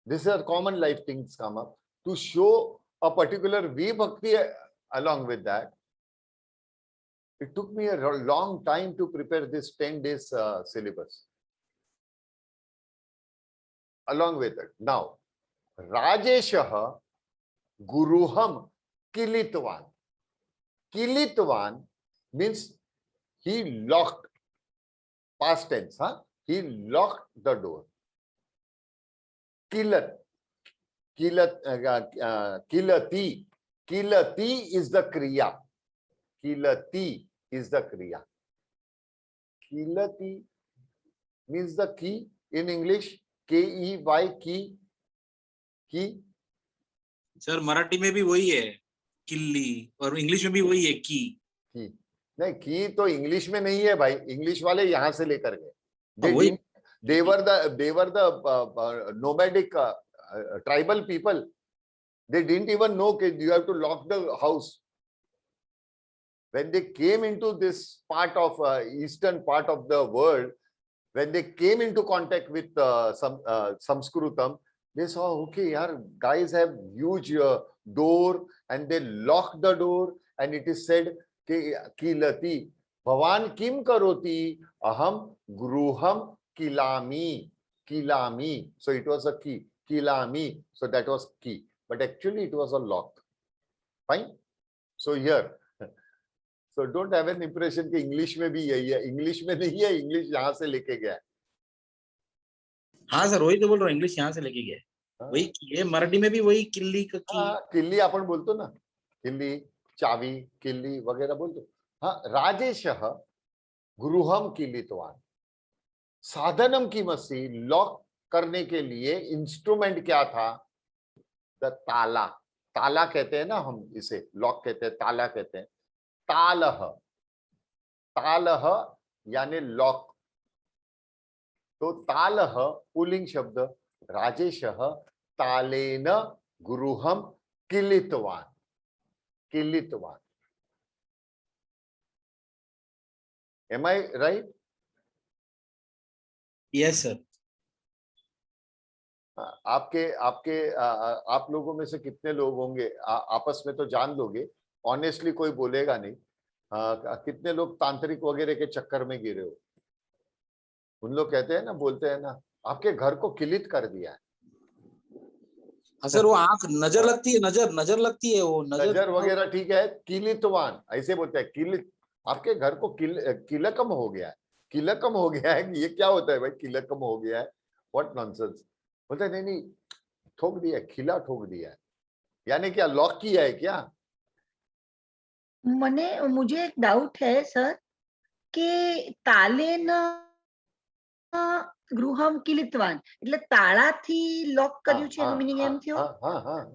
These are common life things come up to show a particular vibhakti along with that. It took me a long time to prepare this 10 days syllabus. Along with it. Now, Rajeshah Guruham Kilitvan. Kilitvan means he locked, past tense, huh? He locked the door. Kilati is the kriya. Kilati is the kriya. Kilati means the key in English. K-E-Y, key. Key. Sir Marathi में भी वही है किल्ली, और English में भी वही है की. नहीं, की तो इंग्लिश में नहीं है भाई, इंग्लिश वाले यहाँ से लेकर गए. They were the nomadic tribal people. They didn't even know that you have to lock the house. When they came into this part of eastern part of the world, when they came into contact with some Sanskritam, they saw, okay, yaar, guys have huge door and they lock the door, and it is said, kilati, Bhavan kim karoti, aham gruham kilami, kilami. So it was a key, kilami. So that was key, but actually it was a lock. Fine. So here, so don't have an impression कि English में भी यही है. English में नहीं है, English यहाँ से लेके गया. हाँ सर, वही तो बोल रहा हूँ, इंग्लिश यहाँ से लेके गए. वही की है, मराठी में भी वही किल्ली का की. किल्ली आपण बोलतो ना, किल्ली, चावी, किल्ली वगैरह बोलतो. हाँ, राजेशः गृहम किल्लितवान. साधनम किमसि, लॉक करने के लिए इंस्ट्रूमेंट क्या था? द ताला. ताला कहते हैं ना हम इसे, लॉक कहते हैं, ताला कहते हैं. तालह, तालह यानी लॉक. तो तालह पुल्लिंग शब्द. राजेशः तालेन गृहम किलितवान. किलितवान. Am I right? Yes sir. आप लोगों में से कितने लोग होंगे, आपस में तो जान लोगे, ऑनेस्टली कोई बोलेगा नहीं, कितने लोग तांत्रिक वगैरह के चक्कर में गिरे हो? उन लोग कहते हैं ना, बोलते हैं ना, आपके घर को किलित कर दिया है. सर वो आंख नजर लगती है, नजर लगती है, वो नजर वगैरह ठीक है. किलितवान ऐसे बोलते हैं, किलित, आपके घर को किलकम हो गया है. किलकम हो गया है, ये क्या होता है भाई? किलकम हो गया है, व्हाट नॉनसेंस. बोलते हैं नहीं, ठोक दिया, खिला ठोक दिया है, यानी क्या लॉक किया है क्या? मुझे एक डाउट है सर कि ताले न ગૃહમ કિલિતવાન એટલે તાળાથી લોક કર્યું છે એનું મીનિંગ એમ થયો.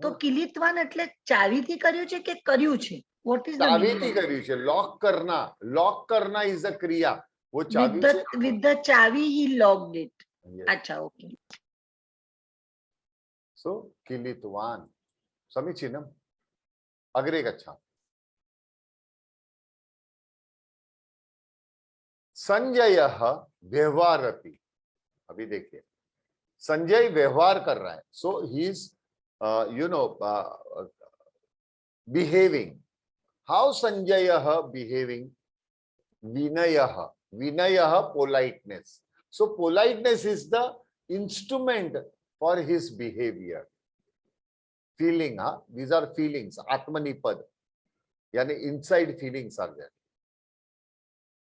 તો કિલિતવાન એટલે ચાવીથી કર્યું છે કે કર્યું છે? વોટ ઇઝ ધ ચાવીથી કર્યું છે. લોક કરના ઇઝ અ ક્રિયા. वो चाबी से with the चावी he locked it. Yes. अच्छा, ओके. So किलितवान समीचीनम. अग्रे गच्छामः. संजयः व्यवहारति. अभी देखिए संजय व्यवहार कर रहा है. So he is behaving. How Sanjayah behaving? Vinayah. Vinayah, politeness. So politeness is the instrument for his behavior. Feeling, these are feelings. Atmanipad. Yani inside feelings are there.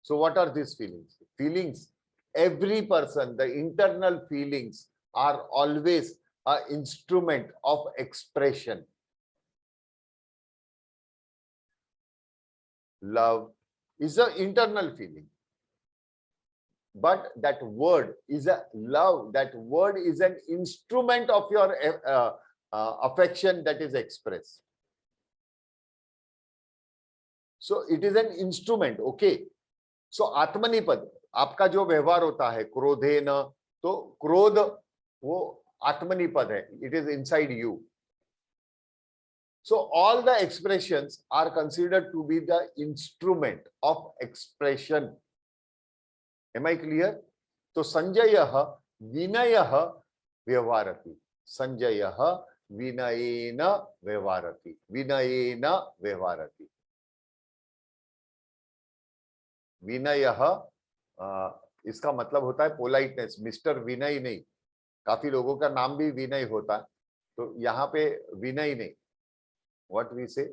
So what are these feelings? Feelings. Every person, the internal feelings are always an instrument of expression. Love is an internal feeling. But that word is a love. That word is an instrument of your affection that is expressed. So it is an instrument. Okay. So आत्मनिपद, आपका जो व्यवहार होता है क्रोधेन, तो क्रोध वो आत्मनिपद है. It is inside you. So all the expressions are considered to be the instrument of expression. Am I clear? तो संजयः विनयः व्यवहारति. संजयः विनयेन व्यवहारति. विनयेन व्यवहारति. विनयः इसका मतलब होता है पोलाइटनेस. मिस्टर विनय नहीं. काफी लोगों का नाम भी विनय होता है, तो यहाँ पे विनय नहीं. What we say?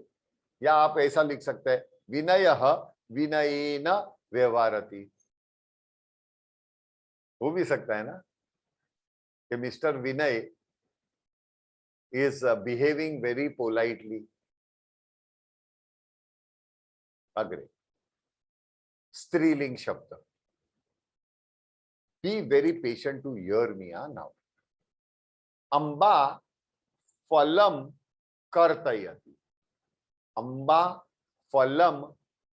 या आप ऐसा लिख सकते हैं विनयः विनयेन व्यवहारति. हो भी सकता है ना कि mister Vinay is behaving very politely. अग्रे स्त्रीलिंग शब्द. Be very patient to hear me now. Amba फलम कर्तयति. अम्बा फलम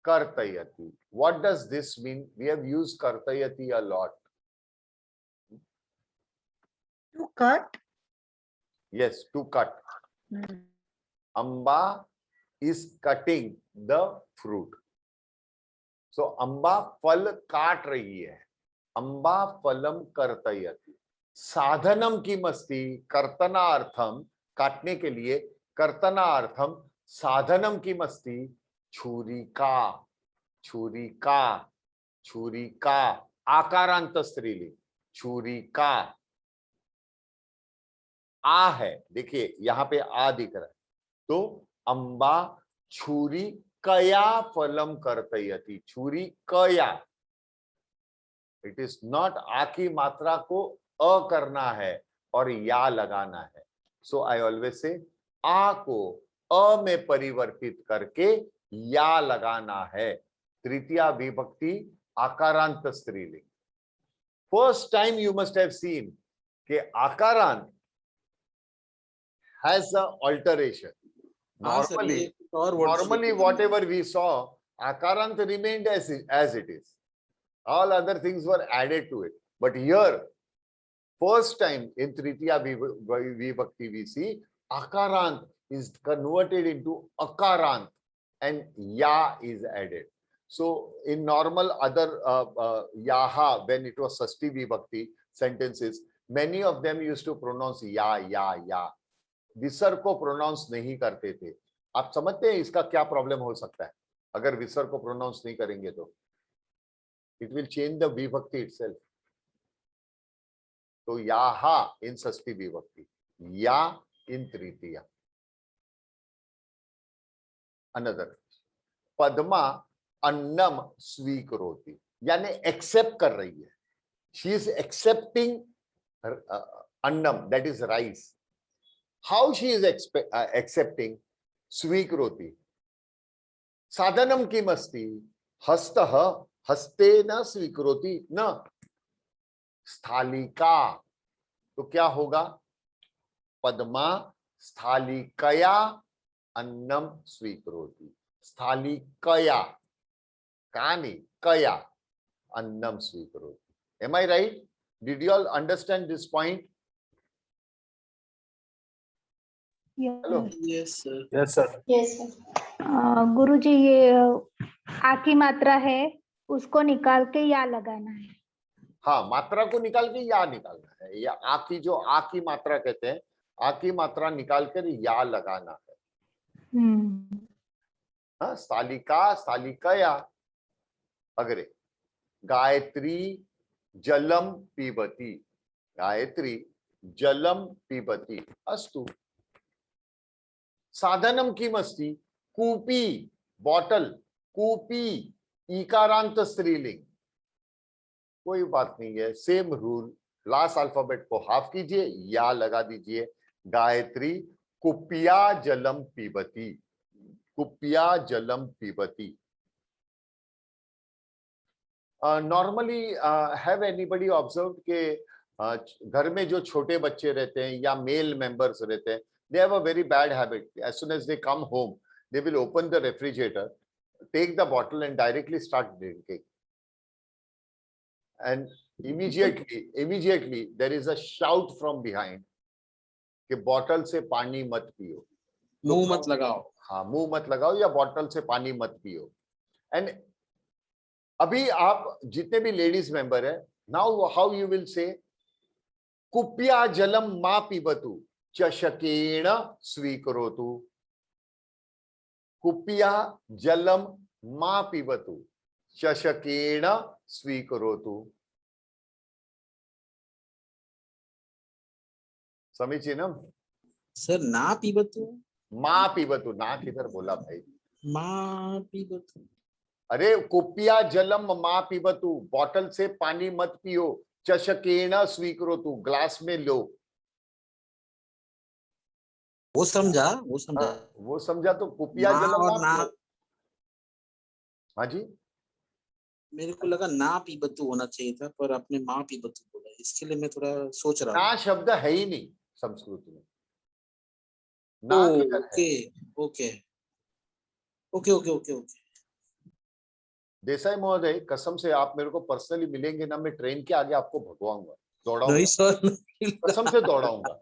कर्तयति. What does this mean? We have used कर्तयति a lot. To cut? Yes, to cut. Amba is cutting the fruit. So Amba फल काट रही है. Amba फलम कर्तयति. साधनम की मस्ती. कर्तनार्थम काटने के लिए. कर्तनार्थम साधनम की मस्ती. छुरिका. छुरिका. छुरिका. आकारांत स्त्रीलिंग. छुरिका. आ है. देखिए यहां पे आ दिख रहा है. तो अम्बा छुरी कया फलम कर्तयति. छुरी कया. इट इज नॉट आ की मात्रा को अ करना है और या लगाना है. सो आई ऑलवेज से आ को अ में परिवर्तित करके या लगाना है. तृतीया विभक्ति आकारांत स्त्रीलिंग. First time you must have seen के आकारांत has a alteration. Normally whatever we saw, akarant remained as it is. All other things were added to it. But here, first time in Tritiya Vibhakti we see akarant is converted into akarant and ya is added. So in normal other yaha, when it was Sashti Vibhakti sentences, many of them used to pronounce ya, ya, ya. विसर्ग को pronounce नहीं करते थे. आप समझते हैं इसका क्या प्रॉब्लम हो सकता है? अगर विसर्ग को प्रोनाउंस नहीं करेंगे तो इट विल चेंज द विभक्ति इटसेल्फ. तो याहा इन षष्ठी विभक्ति, या इन तृतीया. अनदर पद्मा अन्नम स्वीकरोति, यानी एक्सेप्ट कर रही है. She is accepting annam, that is rice. How she is accepting? स्वीकरोति. साधनम की मस्ती. हस्तः हस्ते न स्वीकरोति. न स्थालिका, तो क्या होगा? पद्मा स्थालिकया अन्नम स्वीकरोति। स्थालिकया, का नहीं, कया अन्नम स्वीकरोति। Am I right? Did you all understand this point? Hello. Yes, sir. Yes, sir. Yes guruji, ये आ की मात्रा है, उसको निकाल के या लगाना है। हाँ, मात्रा को निकाल के या निकालना है, या आ की, जो आ की मात्रा कहते हैं, आ की मात्रा निकाल कर या लगाना है। हाँ, स्थालिका स्थालिकया। अग्रे, गायत्री जलम पीबती, गायत्री जलम पीबती। अस्तु। साधनम किम अस्ति? कूपी, बॉटल, कूपी इकारांत स्त्रीलिंग। कोई बात नहीं है, सेम रूल। लास्ट अल्फाबेट को हाफ कीजिए, या लगा दीजिए। गायत्री कुपिया जलम पीबती, कुपिया जलम पीबती। नॉर्मली हैव एनीबडी ऑब्जर्व्ड के घर में जो छोटे बच्चे रहते हैं या मेल मेंबर्स रहते हैं, they have a very bad habit. As soon as they come home, they will open the refrigerator, take the bottle and directly start drinking. And immediately there is a shout from behind कि bottle से पानी मत पियो, मुंह मत लगाओ। हाँ, मुंह मत लगाओ या बॉटल से पानी मत पियो। एंड अभी आप जितने भी लेडीज मेंबर है, now how you will say, कुप्या जलम मा पिबतु चषकेण स्वीकरोतु। कुप्या जलम मा पिबतु चषकेण स्वीकरोतु। समीचीनम। सर, ना पीबतु, मा पिबतु, ना किधर बोला भाई? माँ पीबतु। अरे, कुप्या जलम मा पिबतु, बॉटल से पानी मत पियो, चषकेण स्वीकरोतु, ग्लास में लो। वो समझा, वो समझा तो कुपिया जलम और ना। हाँ जी, मेरे को लगा ना पीबतु होना चाहिए था, पर आपने माँ पीबतु बोला, इसके लिए मैं थोड़ा सोच रहा ना हूँ। शब्द है ही नहीं संस्कृत में। ना किधर है? ओके। देसाई महोदय, कसम से आप मेरे को पर्सनली मिलेंगे ना, मैं ट्रेन के आगे आपको भगवाऊंगा, दौड़ाऊंगा। नहीं सर, कसम से दौड़ाऊंगा,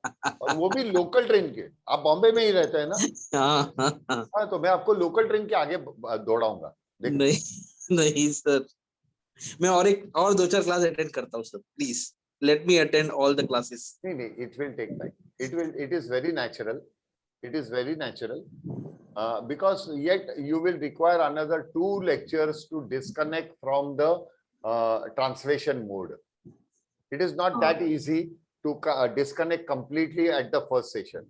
और वो भी लोकल ट्रेन के। आप बॉम्बे में ही रहते हैं ना? हाँ, तो मैं आपको लोकल ट्रेन के आगे दौड़ाऊंगा। नहीं सर, मैं और 2-4 क्लास अटेंड करता हूँ sir, please let me attend all the classes. नहीं, it will take time, it is very natural, because yet you will require another 2 lectures to disconnect from the translation mode. It is not that easy to disconnect completely at the first session.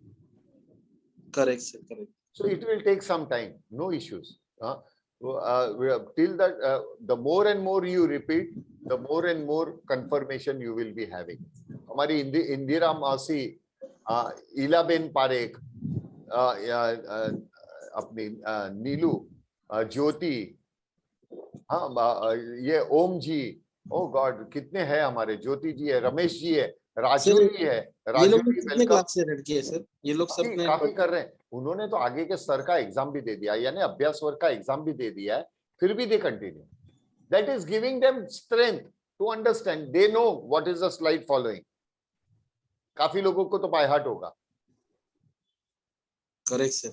Correct, sir, correct. So it will take some time, no issues. Till that, the more and more you repeat, the more and more confirmation you will be having. हमारी इंदिरा मौसी, इलाबेन पारेख, अपनी नीलू, ज्योति, हाँ, ये ओम जी, ओ God, कितने हैं हमारे। ज्योति जी है, रमेश जी है, राजू जी है। ये लोग कितने क्लास से रेड किए सर? ये लोग सब काफी कर रहे हैं। उन्होंने तो आगे के स्तर का एग्जाम भी दे दिया, यानी अभ्यास वर्ग का एग्जाम भी दे दिया है, फिर भी they continue. That is giving them strength to understand, they know what is the slide following. काफी लोगों को तो बाय हार्ट होगा। Correct sir.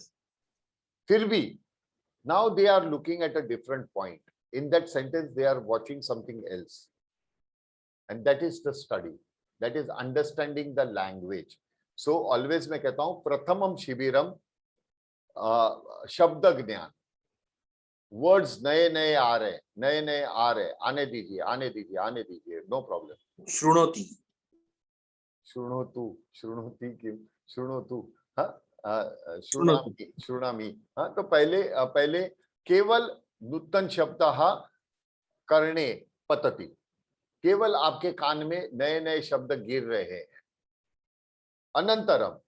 फिर भी now they are looking at a different point. In that sentence they are watching something else, and that is the study, that is understanding the language. So always मैं कहता हूँ, प्रथमम शिबिरम शब्द ज्ञान। Words नए आ रहे, आने दीजिए, नो प्रॉब्लम। शुणोतु किम, हाँ, श्रुणामि। हाँ, तो पहले केवल नूतन शब्द कर्णे पतति, केवल आपके कान में नए शब्द गिर रहे हैं। अनंतरम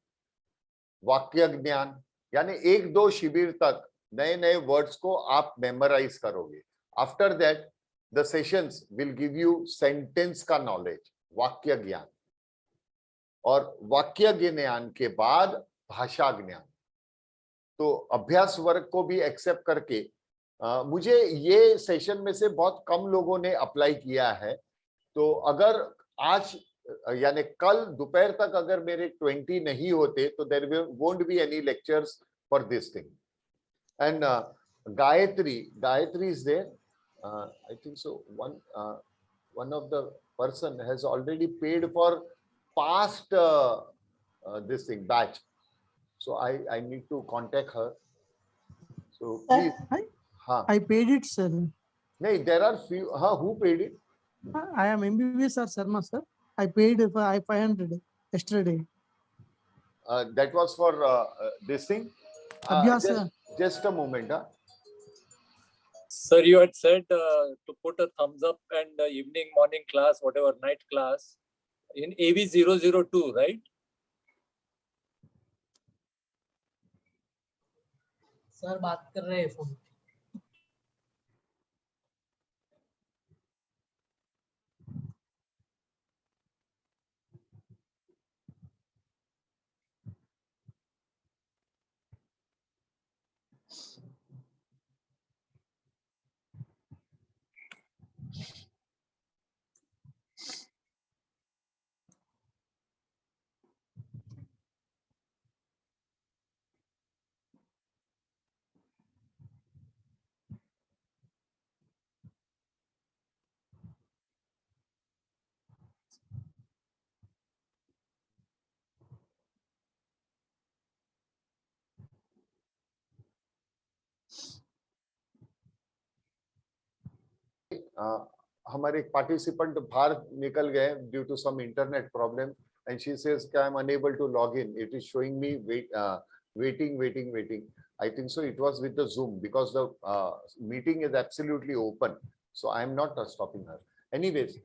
वाक्य ज्ञान, यानी 1-2 शिविर तक नए वर्ड्स को आप मेमोराइज करोगे। After that the sessions will give you sentence का नॉलेज, वाक्य ज्ञान, और वाक्य ज्ञान के बाद भाषा ज्ञान। तो अभ्यास वर्ग को भी एक्सेप्ट करके मुझे ये सेशन में से बहुत कम लोगों ने अप्लाई किया है। तो अगर आज यानी कल दोपहर तक अगर मेरे 20 नहीं होते तो there won't be any lectures for this thing. And Gayatri is there, I think so one of the person has already paid for past this thing batch, so I need to contact her. So please. I paid it, sir. No, there are few. Who paid it? I am MBBS or Sharma, sir. I paid for 500 yesterday. That was for this thing. Abhyasa. Just a moment. Sir, you had said to put a thumbs up and evening, morning class, whatever, night class in AV002, right? Sir, बात कर रहे हैं phone. हमारे एक participant बाहर निकल गए due to some internet problem and she says I am unable to log in, it is showing me waiting. I think so it was with the Zoom because the meeting is absolutely open, so I am not stopping her. Anyways,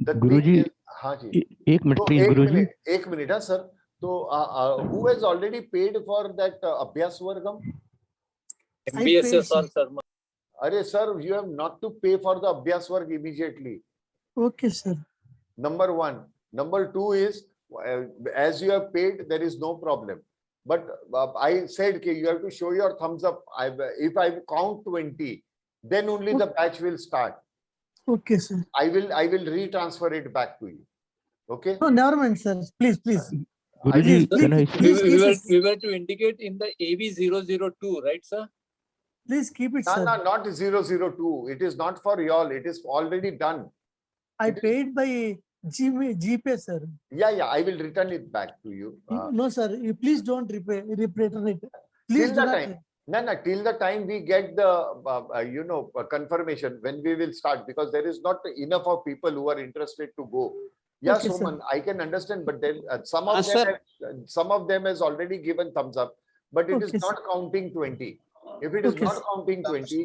the गुरुजी, हाँ जी, एक minute please गुरुजी। एक minute है sir. तो who has already paid for that अभ्यास वर्गम? MBBS or Sharma. अरे sir, you have not to pay for the अभ्यास वर्ग immediately. Okay, sir. Number one. Number two is, as you have paid, there is no problem. But I said that you have to show your thumbs up. If I count 20, then only the batch will start. Okay, sir. I will retransfer it back to you. Okay? No, never mind, sir. Please. Guruji, can I We were to indicate in the AV002, right, sir? Please keep it, No, sir. no, not 002. It is not for y'all. It is already done. I paid by GPay, sir. Yeah. I will return it back to you. No, sir. You please don't return it. Please Till do the not. time. No. Till the time we get the confirmation when we will start, because there is not enough of people who are interested to go. Yeah, Okay, Soman, sir. I can understand, but then some of them has already given thumbs up, but it is Okay, sir. not counting 20. If it is Okay, not sir. counting 20,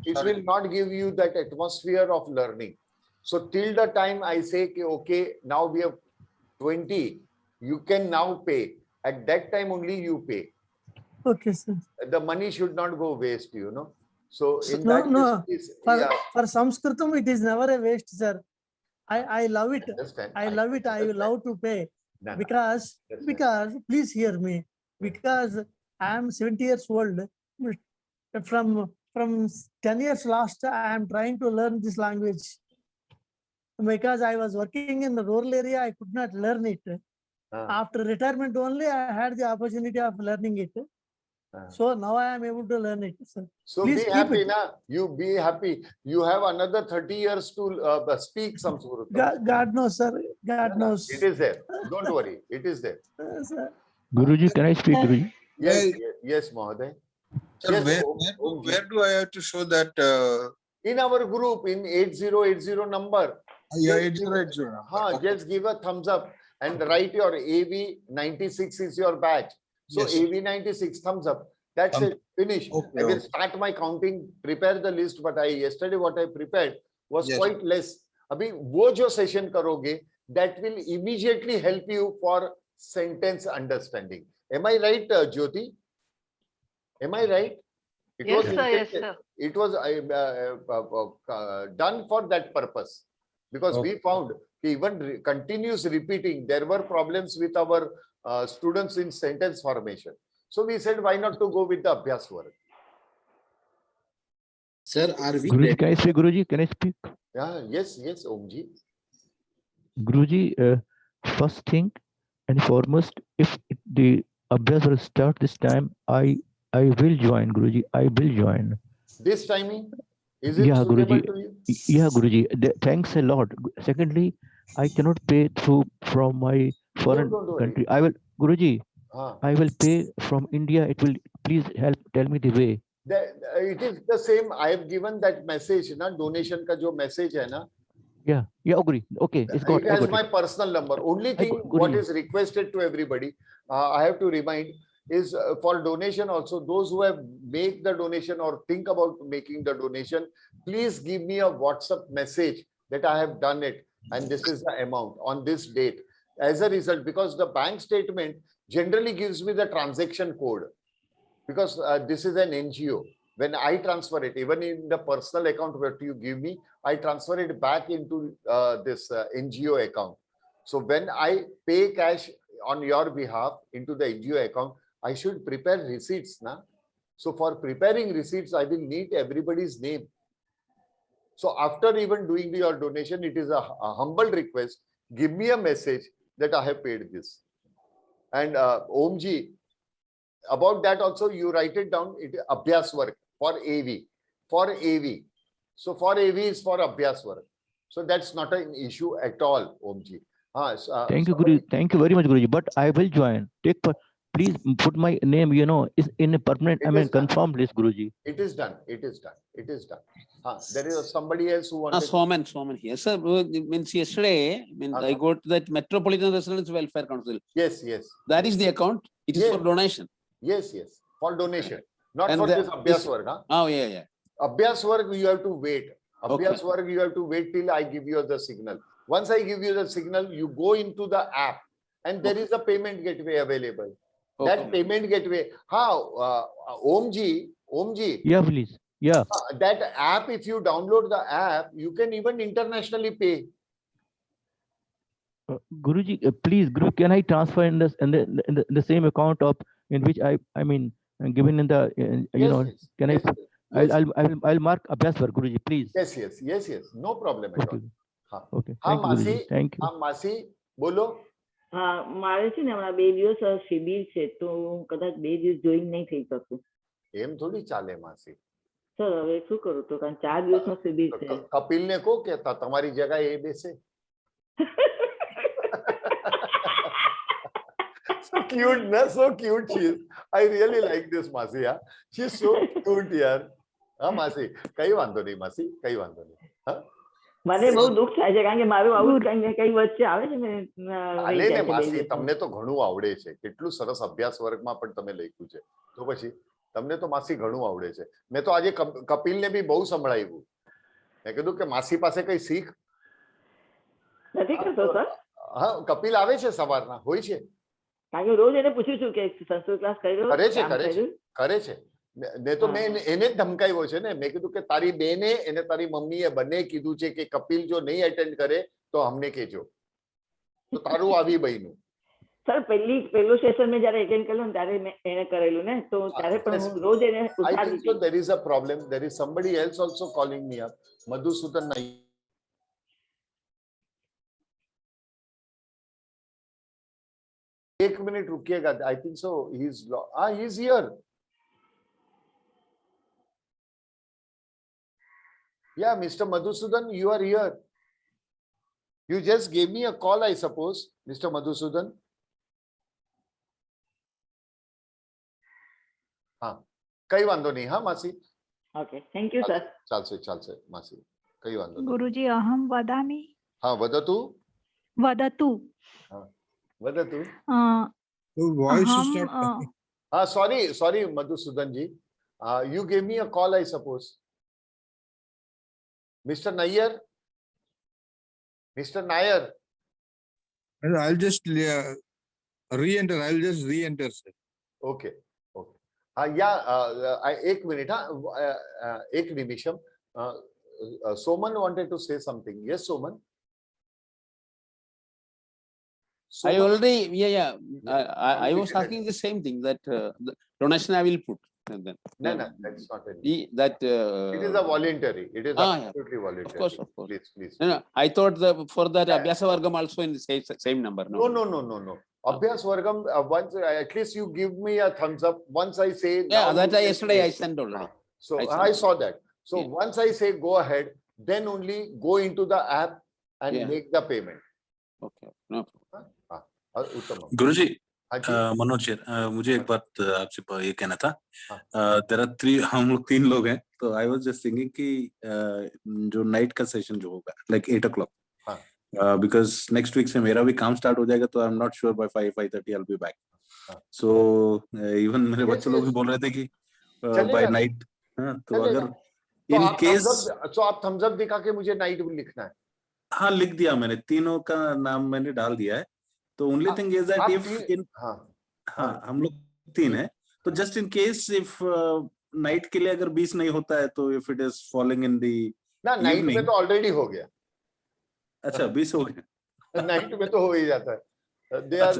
it will not give you that atmosphere of learning. So till the time I say, okay, now we have 20, you can now pay. At that time only you pay. Okay, sir. The money should not go waste, So in No, that no. case, For Sanskritam, it is never a waste, sir. I love it. understand. I love it. I love to pay No. because please hear me. Because I am 70 years old. From 10 years last, I am trying to learn this language. Because I was working in the rural area, I could not learn it. After retirement only, I had the opportunity of learning it. So now I am able to learn it, sir. So Please be keep happy, it. na? You be happy. You have another 30 years to speak some Surutam. God knows, sir. God knows. It is there. Don't worry. It is there. Sir. Guruji, can I speak, Guruji? Yes, Mahoday. Sir, Yes, where do I have to show that? In our group, in 8080 number. Yeah, 8080. Just give a thumbs up and write your AV96 is your batch. So Yes. AV96 thumbs up. That's it. Finish. Okay, I will okay. start my counting, prepare the list, but yesterday what I prepared was Yes. quite less. Abhi wo jo session karoge, that will immediately help you for sentence understanding. Am I right, Jyoti? Am I right? Yes, sir. Yes, intended- sir. It was done for that purpose. because we found even continuous repeating, there were problems with our students in sentence formation. So we said, why not to go with the Abhyas work? Sir, are we Guruji, ready? can I speak? Guruji, can I speak? Yeah, yes, Omji. Guruji, first thing and foremost, if the Abhyas will start this time, I will join, Guruji. I will join. This timing, is it Yeah, suitable Guruji. to you? Yeah, Guruji. Thanks a lot. Secondly, I cannot pay through from my foreign don't worry. country. I will, Guruji. I will pay from India. It will please help. Tell me the way. It is the same. I have given that message, na donation ka jo message hai na. Yeah, agree. Okay, it's got. It has my personal number. Only thing what is requested to everybody, I have to remind, is for donation also, those who have make the donation or think about making the donation, please give me a WhatsApp message that I have done it and this is the amount on this date. As a result, because the bank statement generally gives me the transaction code, because this is an NGO. When I transfer it, even in the personal account where you give me, I transfer it back into this NGO account. So when I pay cash on your behalf into the NGO account, I should prepare receipts. Na? So for preparing receipts, I will need everybody's name. So after even doing your donation, it is a humble request. Give me a message that I have paid this. And Omji, about that also, you write it down. It Abhyas work for AV. For AV. So for AV is for Abhyas work. So that's not an issue at all, Omji. Thank you, Guru. Thank you very much, Guruji. But I will join. Please put my name, is in a permanent, confirmed list, Guruji. It is done. It is done. It is done. There is somebody else who wanted. Soman here. Sir, means yesterday, I go to that Metropolitan Residence Welfare Council. Yes. That is the account. It is for donation. Yes. For donation. Not for this Abhyas work. Huh? Oh, yeah. Abhyas work, you have to wait. Abhyas work, you have to wait till I give you the signal. Once I give you the signal, you go into the app and there is a payment gateway available. That payment gateway, Omji. Yeah, please. Yeah. That app, if you download the app, you can even internationally pay. Guruji, please, Guru, can I transfer in the same account in which given in the can yes, I'll mark Abhyas work, Guruji, please. Yes. No problem at all. Okay. Thank you, Guruji. Thank you. Masi, બોલો. મારે છે ને હમણાં 2 દિવસ શિબિર છે તો હું કદાચ 2 દિવસ જોઈન નહીં થઈ શકું. એમ થોડી ચાલે માસી. સર હવે શું કરું તો કારણ 4 દિવસનો શિબિર છે. કપિલને કહો કે તમારી જગ્યાએ એ બેસે. So cute, na? So cute she is. I really like this Masi. Yeah? She's so cute, yaar. Masi, કઈ વાંધો નહીં માસી, કઈ વાંધો નહીં. મને બહુ દુઃખ થાય છે કારણ કે મારું આવું કઈ વચ્ચે આવે છે ને. આલે ને માસી, તમને તો ઘણું આવડે છે. કેટલું સરસ અભ્યાસ વર્ગમાં પણ તમે લખ્યું છે. તો પછી તમને તો માસી ઘણું આવડે છે. મેં તો આજે કપિલને બી બહુ સંભળાવ્યું. મેં કીધું કે માસી પાસે કઈ શીખ. નથી કરતો સર. કપિલ આવે છે સવારના, હોય છે. કારણ કે રોજ એને પૂછ્યું છું કે સંસ્કૃત ક્લાસ કર્યો. કરે છે. ને તો મેં એને જ ધમકાવ્યો છે ને. મેં કીધું કે તારી બેને અને તારી મમ્મીએ બંને કીધું છે કે કપિલ જો નહીં એટેન્ડ કરે તો અમને કહેજો. તો તારું આવી બન્યું. સર પહેલું સેશન મેં જ્યારે એટેન્ડ કર્યું ને ત્યારે એને કરેલું ને તો ત્યારે પણ હું રોજ એને I think so there is a problem. There is somebody else also calling me up. Madhusudan Nair. एक minute रुकिएगा. I think so. He's here. Yeah, Mr. Madhusudan, you are here. You just gave me a call, I suppose, Mr. Madhusudan. કઈ વાંધો નહીં. માસી. Okay, thank you, sir. ચાલશે માસી. કઈ વાંધો નહીં. ગુરુજી અહમ વદામી. વદતુ. વદતુ. voice is not. Sorry, Madhusudan ji. You gave me a call, I suppose. Mr. Nair. I'll just re-enter. I'll just re-enter, sir. Okay. एक मिनिट. एक निमिषम. Soman wanted to say something. Yes, Soman. So I much- already, yeah. I was Complicated. asking the same thing that the donation I will put. And then, No, that's not any. that. It is a voluntary. It is Yeah, absolutely voluntary. of course, of course. Please. No, I thought for that Abhyasa Vargam also in the same number. No. Abhyas Vargam, once at least you give me a thumbs up. Once I say. Yeah, now that you can yesterday I say- sent already. So I I sent. saw that. So Yeah. once I say go ahead, then only go into the app and Yeah. make the payment. Okay, no. Uttam. गुरुजी, हाँ जी। मनोज जी, मुझे एक बात आपसे ये कहना था। हाँ। There are 3, हम लोग 3 लोग हैं, तो आई वाज जस्ट थिंकिंग कि जो नाइट का सेशन जो होगा like 8 o'clock, because next week से मेरा भी काम स्टार्ट हो जाएगा, तो I am not sure by 5:30 I will be back. So even मेरे बच्चे लोग भी बोल रहे थे कि बाय नाइट, तो अगर इन केस तो आप थम्स अप दिखा के मुझे नाइट भी लिखना है। हाँ, लिख दिया मैंने, तीनों का नाम मैंने डाल दिया है। तो only thing is that if in हाँ हम लोग 3 हैं, तो just in case if night के लिए अगर 20 नहीं होता है, तो if it is falling in the ना, नाइट में तो ऑलरेडी हो गया। अच्छा 20 हो गया। नाइट में तो हो ही जाता है। दे आर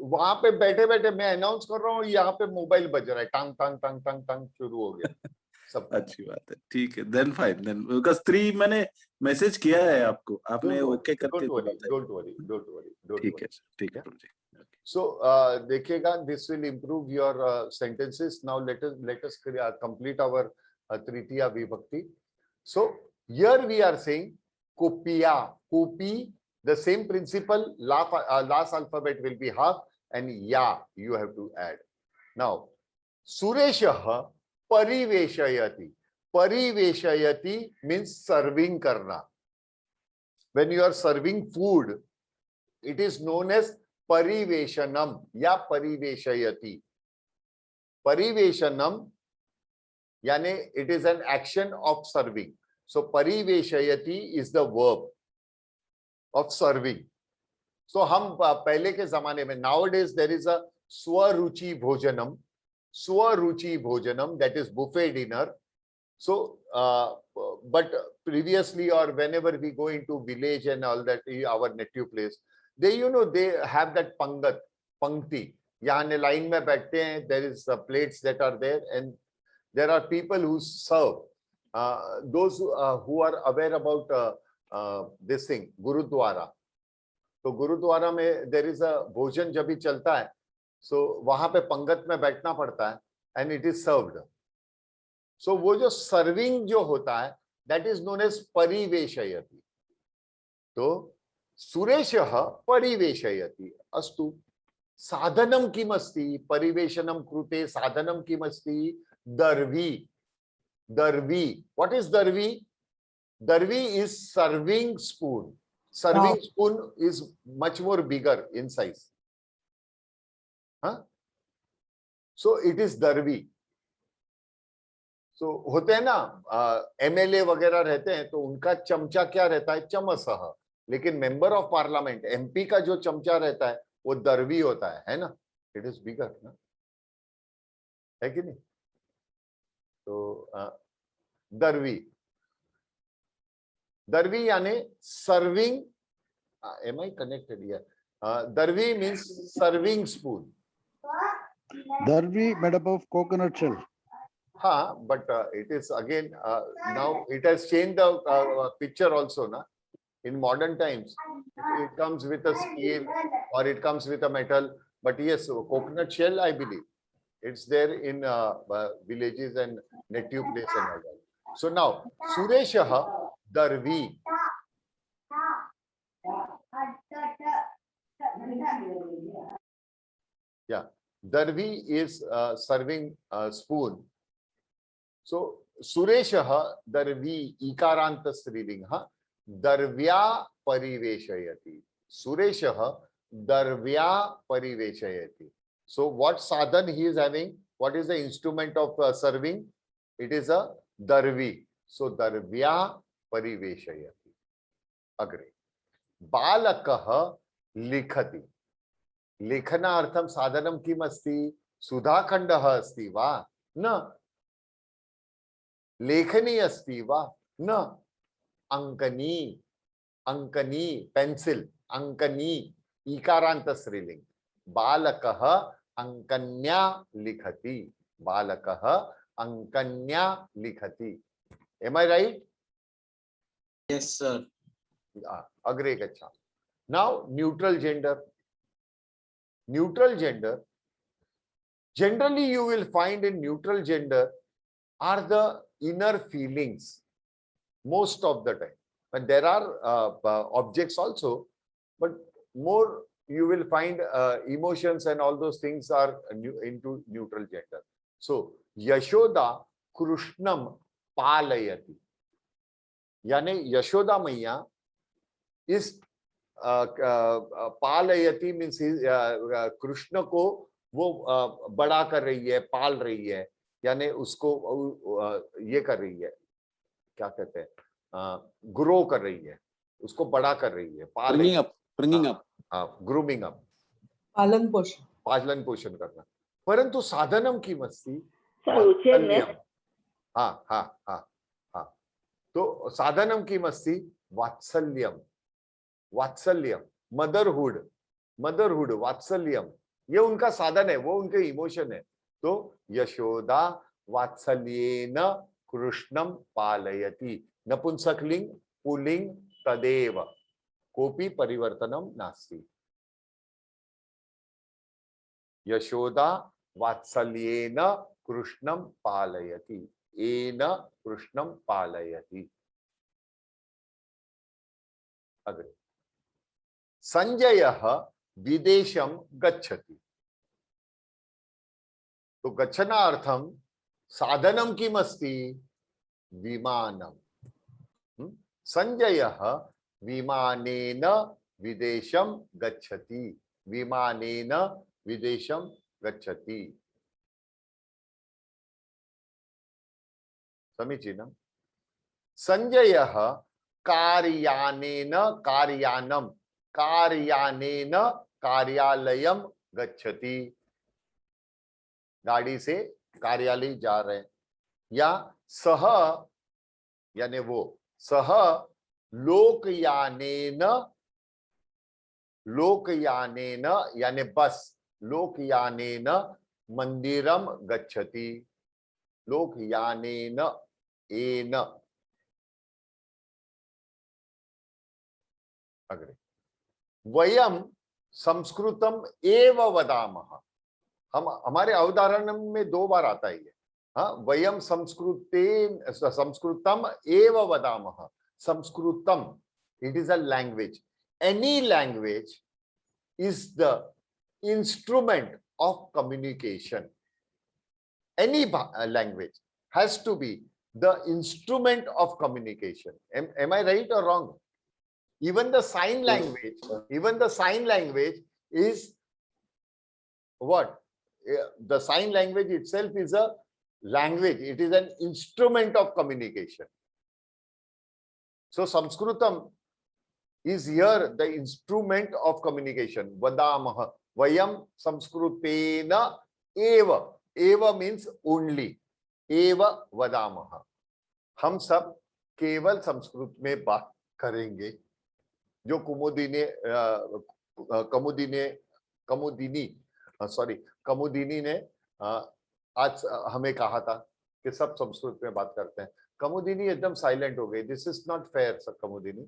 वहां पे बैठे बैठे मैं अनाउंस कर रहा हूँ, यहाँ पे मोबाइल बज रहा है, टांग टांग टांग टांग टांग शुरू हो गया सब। अच्छी बात है, ठीक है, देन फाइन, देन बिकॉज़ 3 मैंने मैसेज किया है आपको, आपने ओके करके डोंट वरी। ठीक है, ठीक है। So देखिएगा, this will improve your sentences. Now let us complete our Tritiya Vibhakti. So here we are saying kopiya, kopi, the same principle. Last alphabet will be half, and ya you have to add. Now Sureshah pariveshayati. Pariveshayati means serving karna. When you are serving food, it is known as pariveshanam या pariveshayati. Pariveshanam यानी it is an action of serving. So pariveshayati is the verb of serving. So हम पहले के जमाने में, nowadays there is a swaruchi bhojanam. Swaruchi bhojanam, that is buffet dinner. So but previously, or whenever we go into village and all that, our native place, they they have that pankti. यहाँ line में बैठते हैं, there is plates that are there, and there are people who serve. Those who are aware about this thing, Gurudwara. तो गुरुद्वारा में there is a भोजन जब भी चलता है, so वहां पे पंगत में बैठना पड़ता है, and it is served. So वो जो serving जो होता है, that is known as pariveshayati. तो सुरेशः परिवेशयति। अस्तु, साधनम किमस्ति? परिवेशनम कृते साधनम किमस्ति? दर्वी. Darvi. What is darvi? Darvi is serving spoon. Serving spoon is much more bigger in size. So it is darvi. So होते हैं ना MLA वगैरह रहते हैं, तो उनका चमचा क्या रहता है? चमसः. लेकिन मेंबर ऑफ पार्लियामेंट MP का जो चमचा रहता है वो दरवी होता है ना? इट इज बिगर ना, है कि नहीं? तो दरवी, दरवी यानी serving. Am I connected here? दरवी means serving spoon. Darvi made up of coconut shell. हाँ, but it is again now it has changed the picture also na. In modern times, it comes with a steel or it comes with a metal. But yes, coconut shell, I believe, it's there in villages and native place and all that. So now, Sureshah Darvi. Yeah, Darvi is serving spoon. So Sureshah Darvi Ikaranta Strilinga. Darvya pariveshayati. Sureshah Darvya pariveshayati. So what sadhan he is having? What is the instrument of serving? It is a darvi. So Darvya pariveshayati. Agree. Balakah likhati. Likhana artham sadhanam kim asti? Sudhakandaha asti va? Na. Lekhani asti va? Na. Ankani, Ankani, pencil, Ankani, ईकारांत स्त्रीलिंग, बालकः अंकन्या लिखति, बालकः अंकन्या लिखति। Am I right? Yes, sir. अग्रे गच्छामि। Now neutral gender. Neutral gender, generally you will find in neutral gender are the inner feelings most of the time. But there are objects also, but more you will find emotions and all those things are into neutral gender. So Yashoda Krishnam Palayati, यानी यशोदा मैया इस पालयति means Krishna को वो बड़ा कर रही है, पाल रही है, यानी उसको ये कर रही है, क्या कहते हैं, ग्रो कर रही है, उसको बड़ा कर रही है, bringing up, ग्रूमिंग अप, पालन पोषण करना। परंतु साधनम की मस्ती, हाँ हाँ हाँ हाँ, तो साधनम की मस्ती वात्सल्यम, वात्सल्यम, मदरहुड, मदरहुड, वात्सल्यम, ये उनका साधन है, वो उनके इमोशन है। तो यशोदा वात्सल्येन कृष्णम पालयति, नपुंसकलिंग पुल्लिंग तदेव, कोपि परिवर्तनम नास्ति। यशोदा वात्सल्येन कृष्णम पालयति, एन कृष्णम पालयति। अग्रे संजयः विदेशम गच्छति, तो गच्छनार्थम साधनम किम अस्ति, विमानम। संजयः विमानेन विदेशम गच्छति, विमानेन विदेशम गच्छति। समीचीनम्। संजयः कार्यानेन, कार्यानम, कार्यानेन कार्यालयम गच्छति, गाड़ी से कार्यालय जा रहे हैं। या सह यानी वो, सह लोकयानेन, लोकयानेन यानी बस, लोकयानेन मंदिरम गच्छति, लोकयानेन एन। अग्रे वयम संस्कृतम एव वदामः, हम हमारे अवधारण में 2 बार आता है ये, हाँ, वयम संस्कृते संस्कृतम एव वदामः। संस्कृतम, it is a language, any language is the instrument of communication, any language has to be the instrument of communication. am I right or wrong? Even the sign language, even the sign language is what? The sign language itself is a language. It is an instrument of communication. So Sanskritam is here the instrument of communication. Vadamah. Vayam Samskrutena eva. Eva means only. Eva vadamah. हम सब केवल संस्कृत में बात करेंगे। जो कुमुदिनी ने आज हमें कहा था कि सब संस्कृत में बात करते हैं। कुमुदिनी एकदम साइलेंट हो गई। This is not fair sir Kumudini.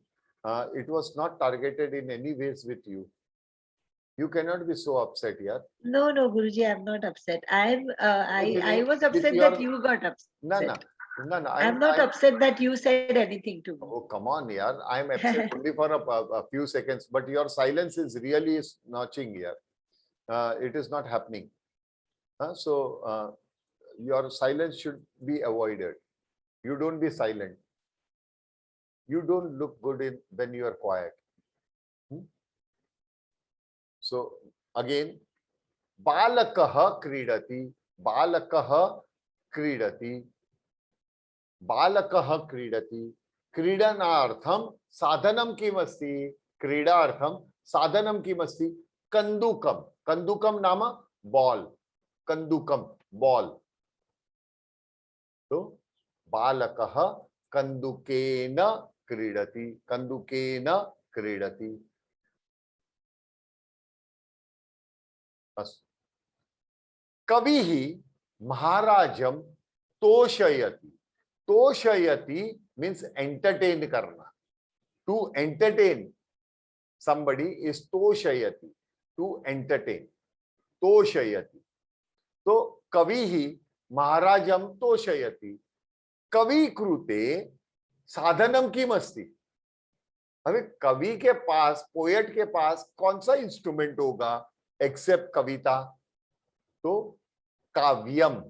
It was not targeted in any ways with you. You cannot be so upset, yaar. No, Guruji, I'm not upset. I was upset that you got upset. No. I'm not upset that you said anything to me. Oh, come on, yaar. I'm upset only for a few seconds, but your silence is really notching here. It is not happening. So your silence should be avoided. You don't be silent. You don't look good when you are quiet. So again, balakah क्रीडति, balakah क्रीडति, balakah क्रीडति, क्रीडनार्थम साधनम किमस्ति, क्रीडार्थम साधनम किमस्ति, कंदुकम, कंदुकम नाम ball, कंदुकम ball. तो बालकः कंदुकेन क्रीडति, कंदुकेन क्रीडति। कवि ही महाराजम तोषयति. तोषयति means entertain करना. To entertain somebody is toshayati. To entertain. Toshayati. तो कवि ही महाराजम तोषयति. कवि कृते साधनम किमस्ति. अबे कवि के पास, पोएट के पास कौन सा इंस्ट्रूमेंट होगा एक्सेप्ट कविता? तो काव्यम.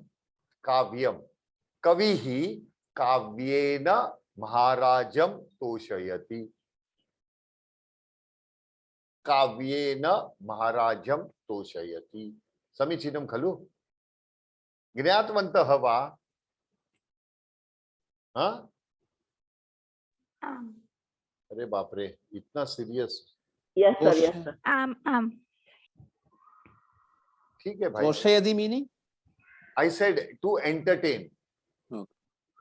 काव्यम. कवि ही काव्येन महाराजम तोषयति. काव्येन महाराजम तोषयति. समीचीनं खलु? ज्ञातवन्तः वा? हाँ? अरे बाप रे, इतना serious. Yes, sir. Yes, sir. ठीक है भाई. तोषयति meaning? I said to entertain.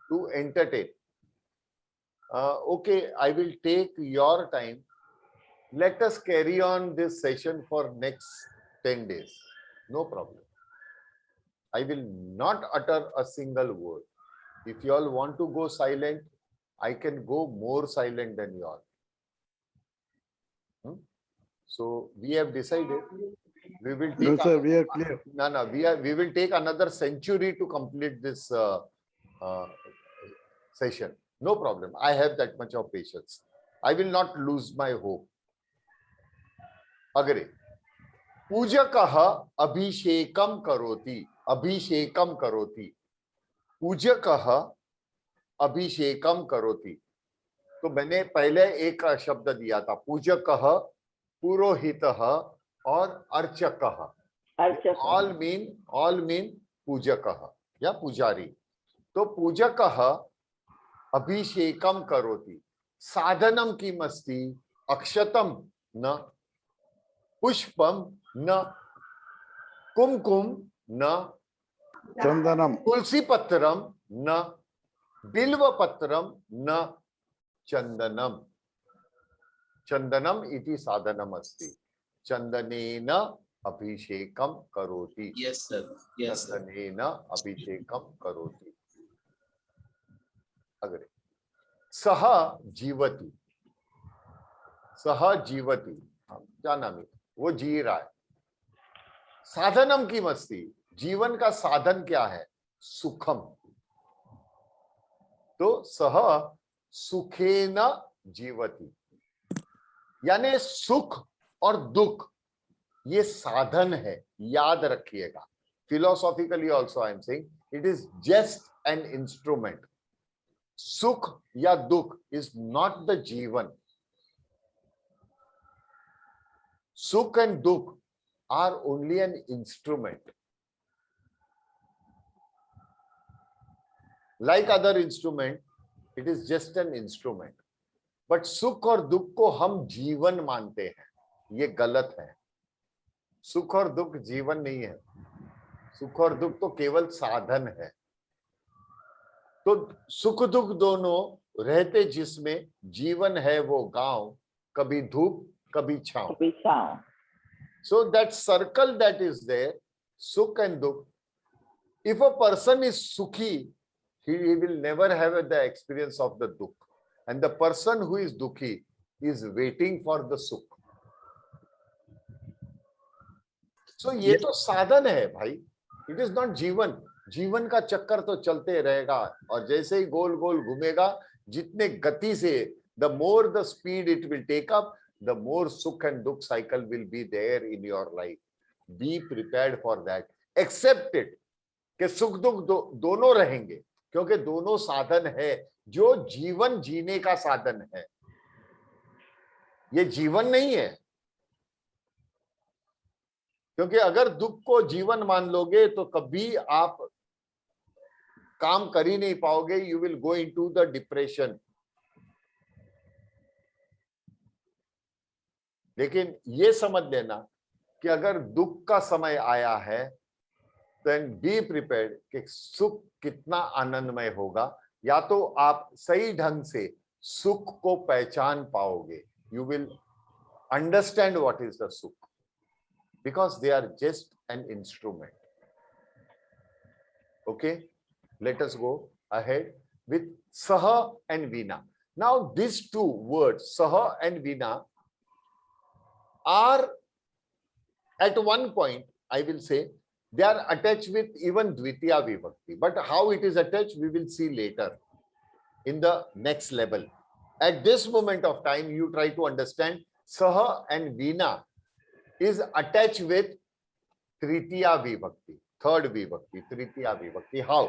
To entertain. Okay, I will take your time. Let us carry on this session for next 10 days. No problem. I will not utter a single word. If you all want to go silent, I can go more silent than you all. So we have decided we will take. No, sir, we are clear. No, we will take another century to complete this session. No problem. I have that much of patience. I will not lose my hope. Agre. पूजकः अभिषेकम करोति. अभिषेकम करोति. पूजकः अभिषेकम करोति. तो मैंने पहले एक शब्द दिया था. पूजकः, पुरोहितः और अर्चकः. All mean पूजकः या पुजारी. तो पूजकः अभिषेकम करोति. साधनम किमस्ति. अक्षतम न, पुष्पम न, कुमकुम न, चंदनम, तुलसी पत्रम न, बिल्व पत्रम न, चंदनम. चंदनम इति साधनम अस्ति. चंदनेन अभिषेकम करोति. Yes, sir. Yes, sir. चंदनेन अभिषेकम करोति. अग्रे. सह जीवति. सह जीवति. जानामि. वो जी रहा है. साधनम किमस्ति. जीवन का साधन क्या है. सुखम. तो सह सुखेन जीवति. यानी सुख और दुख ये साधन है. याद रखिएगा. Philosophically also I am saying it is just an instrument. सुख या दुख इज नॉट द जीवन. Sukh and Dukh are only an instrument. Like other instrument, it is just an instrument. But सुख और दुख को हम जीवन मानते हैं. ये गलत है. सुख और दुख जीवन नहीं है. सुख और दुख तो केवल साधन है. तो सुख दुख दोनों रहते जिसमें जीवन है वो गांव. कभी धूप कभी छांव. So that circle that is there, sukh and dukh. If a person is sukhi, he will never have the experience of the dukh. And the person who is dukhi is waiting for the sukh. So ये तो साधन है भाई. It is not जीवन. जीवन का चक्कर तो चलते रहेगा. और जैसे ही गोल गोल घूमेगा, जितने गति से, the more the speed it will take up, the more sukh and dukh cycle will be there in your life. Be prepared for that. Accept it कि सुख दुख दोनों रहेंगे, क्योंकि दोनों साधन है जो जीवन जीने का साधन है. ये जीवन नहीं है. क्योंकि अगर दुख को जीवन मान लोगे तो कभी आप काम कर ही नहीं पाओगे. You will go into the depression. लेकिन ये समझ लेना कि अगर दुख का समय आया है, then be prepared कि सुख कितना आनंदमय होगा. या तो आप सही ढंग से सुख को पहचान पाओगे. You will understand what is the sukh, because they are just an instrument. Okay, let us go ahead with Saha and Veena. Now these two words, Saha and Veena, are at one point, I will say, they are attached with even Dvitiya Vibhakti. But how it is attached, we will see later in the next level. At this moment of time, you try to understand Saha and Veena is attached with Tritiya Vibhakti, third Vibhakti, Tritiya Vibhakti. How?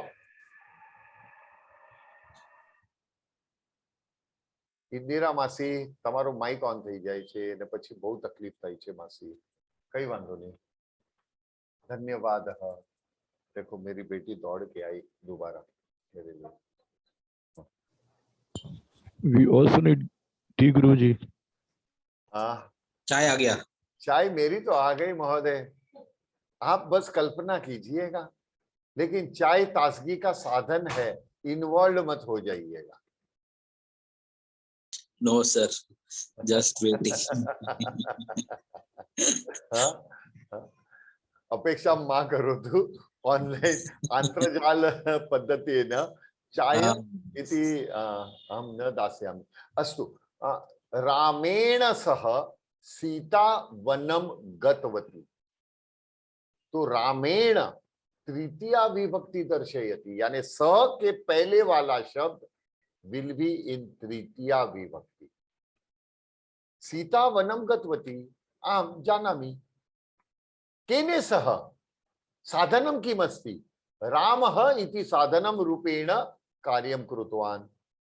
Indira માસી તમારો Mike on થઈ જાય છે અને પછી બહુ તકલીફ થાય છે માસી. કઈ વાંધો નહીં. धन्यवाद. देखो मेरी बेटी दौड़ के आई दोबारा मेरे लिए. We also need tea, गुरुजी. हाँ, चाय आ गया. चाय मेरी तो आ गई महोदय. आप बस कल्पना कीजिएगा, लेकिन चाय ताजगी का साधन है, इन्वॉल्व मत हो जाइएगा. No sir, just waiting. हाँ, अपेक्षा मा करोतु ऑनलाइन आंतरजाल पद्धतेन चायम् इति अहं न दास्यामि. अस्तु. रामेण सह सीता वनम गतवती. तो रामेण तृतीया विभक्ति दर्शयति, यानी स के पहले वाला शब्द विल बी इन तृतीया विभक्ति. सीता वनम गतवती आम जानामि. केने सह साधनम किमस्ति? रामः इति साधनम रूपेण कार्यं कृतवान्.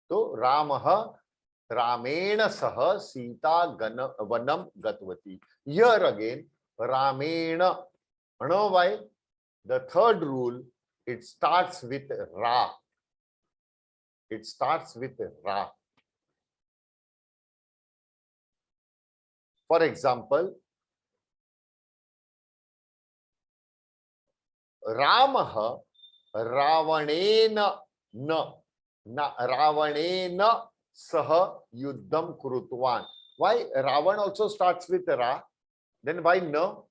तो रामः रामेण सह सीता वनम गतवती. Here again रामेण. Know why? The third rule, it starts with ra. It starts with ra. For example, Ramah Ravanena Ravanena Saha Yuddham Kurutvan. Why Ravan also starts with Ra? Then why no?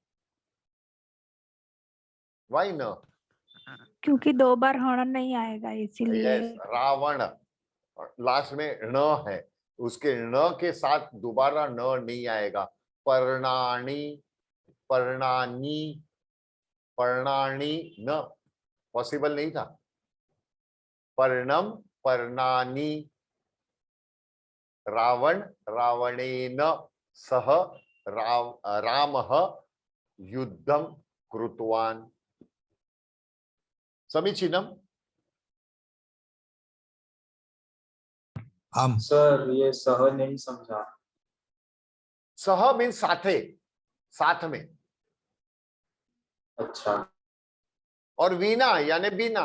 Why no? क्योंकि दो बार हरण नहीं आएगा इसीलिए. Yes, Ravan last में न है, उसके न के साथ दोबारा न नहीं आएगा. पर्णानी पर्णानी पर्णानी न पॉसिबल नहीं था. पर्णम पर्णानी. रावण रावणेन सह रामः युद्धम कृतवान्. समीचीनम. सर ये सह नहीं समझा. सह मीन साथे, साथ में. अच्छा. और वीना यानी बीना.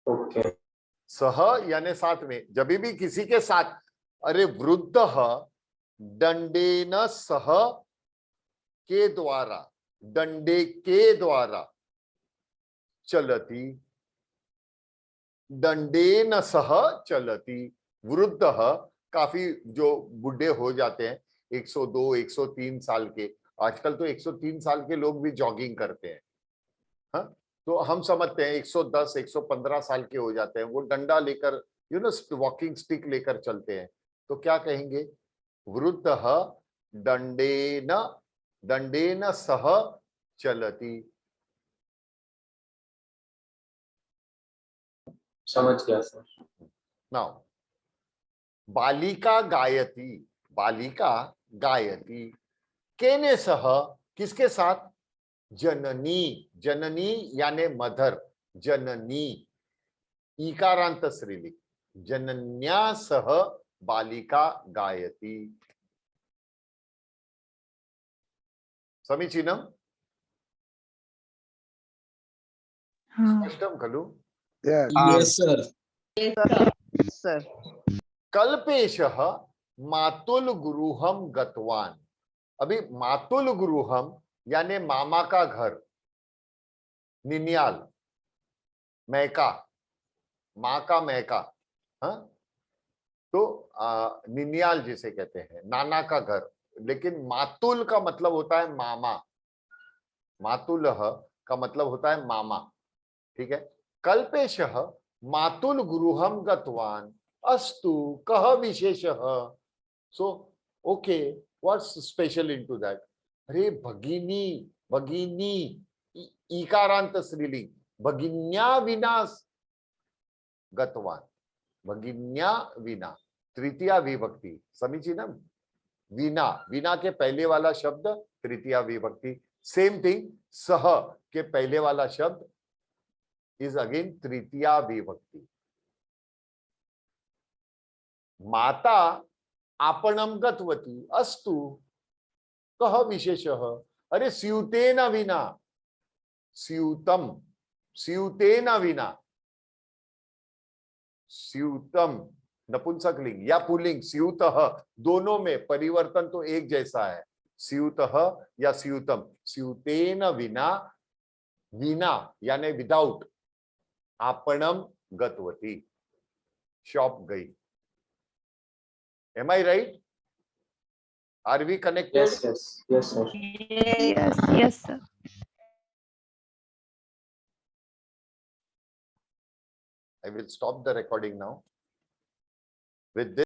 ओके. सह यानी साथ में. जब भी किसी के साथ, अरे वृद्धः दंडेन सह के द्वारा, दंडे के द्वारा चलती, दंडेन सह चलती. वृद्धः काफी जो बूढ़े हो जाते हैं, 102 103 साल के. आजकल तो 103 साल के लोग भी जॉगिंग करते हैं. हाँ, तो हम समझते हैं 110 115 साल के हो जाते हैं, वो डंडा लेकर वॉकिंग स्टिक लेकर चलते हैं. तो क्या कहेंगे? वृद्धः दंडेन दंडेन सह चलती. समझ गया सर. नाउ बालिका गायती. बालिका गायती केने सह, किसके साथ? जननी. जननी यानी मदर. जननी ईकारांत श्रीलिंग. जनन्या सह बालिका गायती. समीचीनम. स्पष्टम खलु? Yes sir. Yes sir. कल्पेशः मातुल गुरुहम गतवान. अभी मातुल गुरुहम यानी मामा का घर, निन्याल, मैका, माँ का मैका. हाँ, तो निन्याल जिसे कहते हैं, नाना का घर. लेकिन मातुल का मतलब होता है मामा. मातुलह का मतलब होता है मामा. ठीक है. कल्पेशः मातुल गृहं गतवान अस्तु कह विशेषः. So okay, what's special into that? अरे भगिनी, भगिनी इकारांत स्त्रीलिंग, भगिन्या विना गतवान, भगिन्या विना तृतीया विभक्ति. समीचीनम. विना, विना के पहले वाला शब्द तृतीया विभक्ति. सेम थिंग, सह के पहले वाला शब्द इज अगेन तृतीया विभक्ति. माता आपणम गतवती अस्तु कह विशेषः. अरे स्यूतेन विना, स्यूतम, स्यूतेन विना, स्यूतम नपुंसकलिंग या पुल्लिंग स्यूतः, दोनों में परिवर्तन तो एक जैसा है. स्यूतः या स्यूतम. स्यूतेन विना, विना यानी विदाउट. आपणम गतवती, शॉप गई. Am I right? Are we connected? Yes, yes, yes, sir. Yes, yes, sir. I will stop the recording now. With this